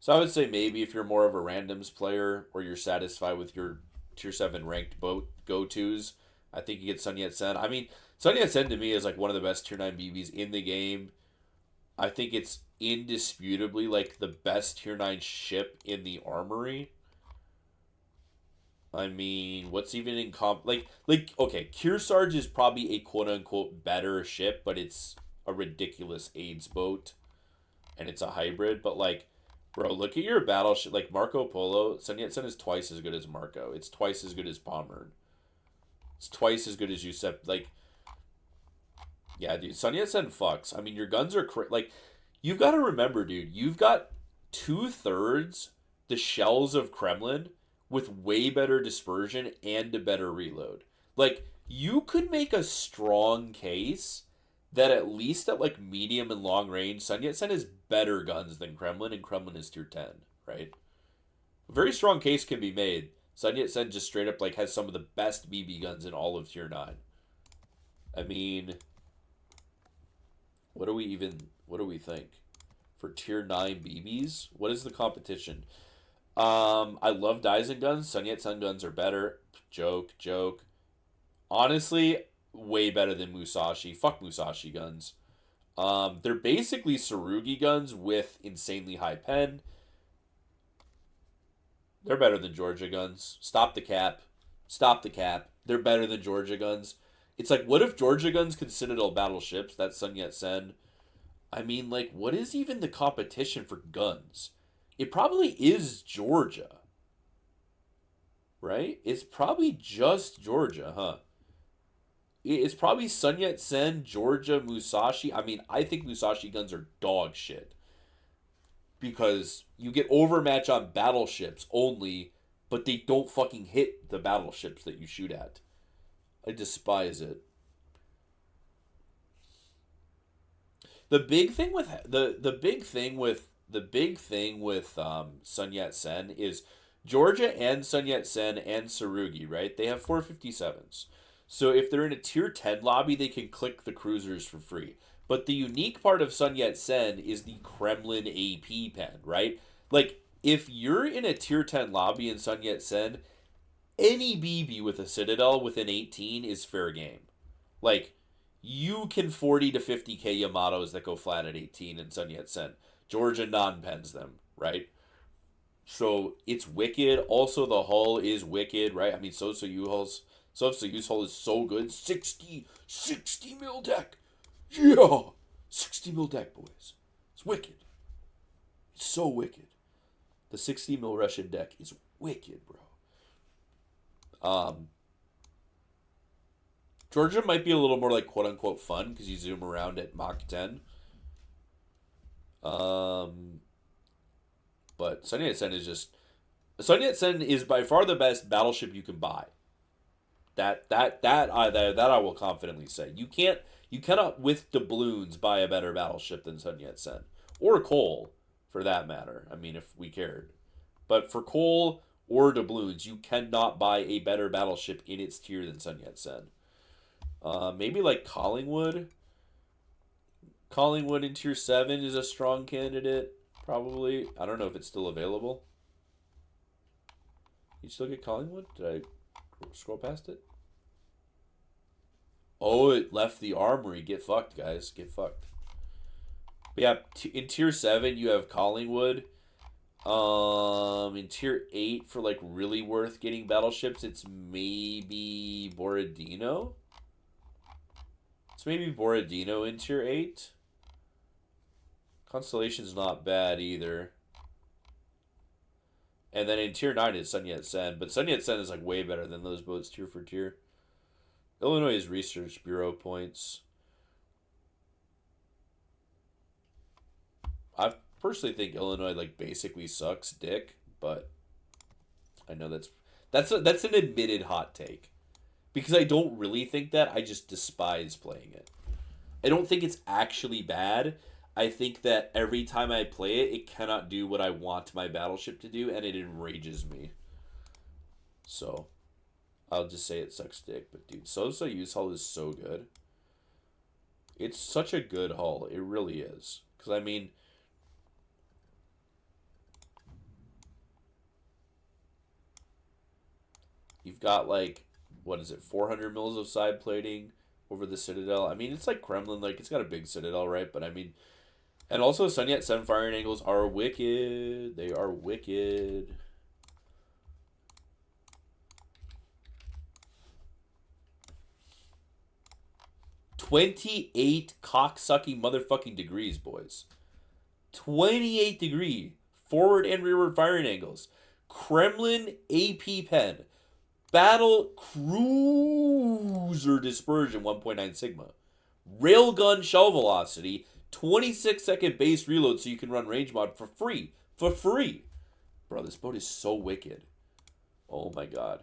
A: I would say maybe if you're more of a randoms player or you're satisfied with your tier 7 ranked boat go-tos, I think you get Sun Yat Sen. I mean, Sun Yat Sen to me is like one of the best tier 9 BBs in the game. I think it's indisputably like the best tier 9 ship in the armory. I mean, what's even in comp? Like okay, Kearsarge is probably a quote unquote better ship, but it's a ridiculous AIDS boat, and it's a hybrid. But like, bro, look at your battleship. Like Marco Polo, Sun Yat Sen is twice as good as Marco. It's twice as good as Pommern. It's twice as good as Yusef. Like, yeah, dude, Sun Yat Sen fucks. I mean, your guns are like, you've got to remember, dude. You've got 2/3 the shells of Kremlin with way better dispersion and a better reload. Like, you could make a strong case that at least at like medium and long range, Sun Yat Sen has better guns than Kremlin, and Kremlin is tier 10, right? A very strong case can be made. Sun Yat Sen just straight up like has some of the best BB guns in all of tier 9. I mean, what do we think? For tier 9 BBs? What is the competition? I love Dyson guns. Sun Yat Sen guns are better. Joke. Honestly, way better than Musashi. Fuck Musashi guns. They're basically Tsurugi guns with insanely high pen. They're better than Georgia guns. Stop the cap. They're better than Georgia guns. It's like, what if Georgia guns could Citadel battleships? That's Sun Yat Sen. I mean, like, what is even the competition for guns? It probably is Georgia. Right? It's probably just Georgia, huh? It's probably Sun Yat Sen, Georgia, Musashi. I mean, I think Musashi guns are dog shit. Because you get overmatch on battleships only, but they don't fucking hit the battleships that you shoot at. I despise it. The big thing with Sun Yat Sen is Georgia and Sun Yat Sen and Tsurugi, right? They have 457s. So if they're in a tier 10 lobby, they can click the cruisers for free. But the unique part of Sun Yat Sen is the Kremlin AP pen, right? Like, if you're in a tier 10 lobby in Sun Yat Sen, any BB with a Citadel within 18 is fair game. Like, you can 40 to 50k Yamatos that go flat at 18 in Sun Yat Sen. Georgia non-pens them, right? So it's wicked. Also, the hull is wicked, right? I mean, Sosa Use hull is so good. 60 mil deck. Yeah. 60 mil deck, boys. It's wicked. It's so wicked. The 60 mil Russian deck is wicked, bro. Georgia might be a little more like quote unquote fun because you zoom around at Mach 10. But Sun Yat-sen is by far the best battleship you can buy. That I will confidently say. You cannot with doubloons buy a better battleship than Sun Yat-sen or Cole for that matter. I mean, if we cared, but for Cole or doubloons, you cannot buy a better battleship in its tier than Sun Yat-sen. Maybe like Collingwood. Collingwood in tier 7 is a strong candidate. Probably. I don't know if it's still available. You still get Collingwood? Did I scroll past it? Oh, it left the armory. Get fucked, guys. Get fucked. But yeah, in tier 7, you have Collingwood. In tier 8, for like really worth getting battleships, it's maybe Borodino. It's maybe Borodino in tier 8. Constellation's not bad either. And then in tier 9 is Sun Yat-sen. But Sun Yat-sen is like way better than those boats tier for tier. Illinois' Research Bureau points. I personally think Illinois like basically sucks dick, but I know that's an admitted hot take. Because I don't really think that. I just despise playing it. I don't think it's actually bad. I think that every time I play it, it cannot do what I want my battleship to do, and it enrages me. So, I'll just say it sucks dick. But dude, Sosa Use hull is so good. It's such a good hull. It really is. Because, I mean, you've got like, what is it, 400 mils of side plating over the Citadel. I mean, it's like Kremlin, like, it's got a big Citadel, right? But, I mean, and also Sun Yat-sen firing angles are wicked. They are wicked. "28 cocksucking motherfucking degrees, boys. 28 degree forward and rearward firing angles. Kremlin AP pen. Battle cruiser dispersion 1.9 sigma. Railgun shell velocity. 26-second base reload so you can run range mod for free. For free. Bro, this boat is so wicked. Oh my god.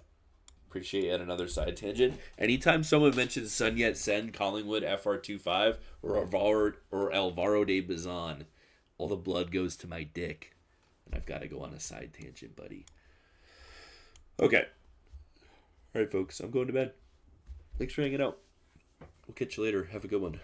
A: Appreciate yet another side tangent. Anytime someone mentions Sun Yat-sen, Collingwood, FR25, or Alvaro de Bazan, all the blood goes to my dick. And I've got to go on a side tangent, buddy. Okay. All right, folks. I'm going to bed. Thanks for hanging out. We'll catch you later. Have a good one.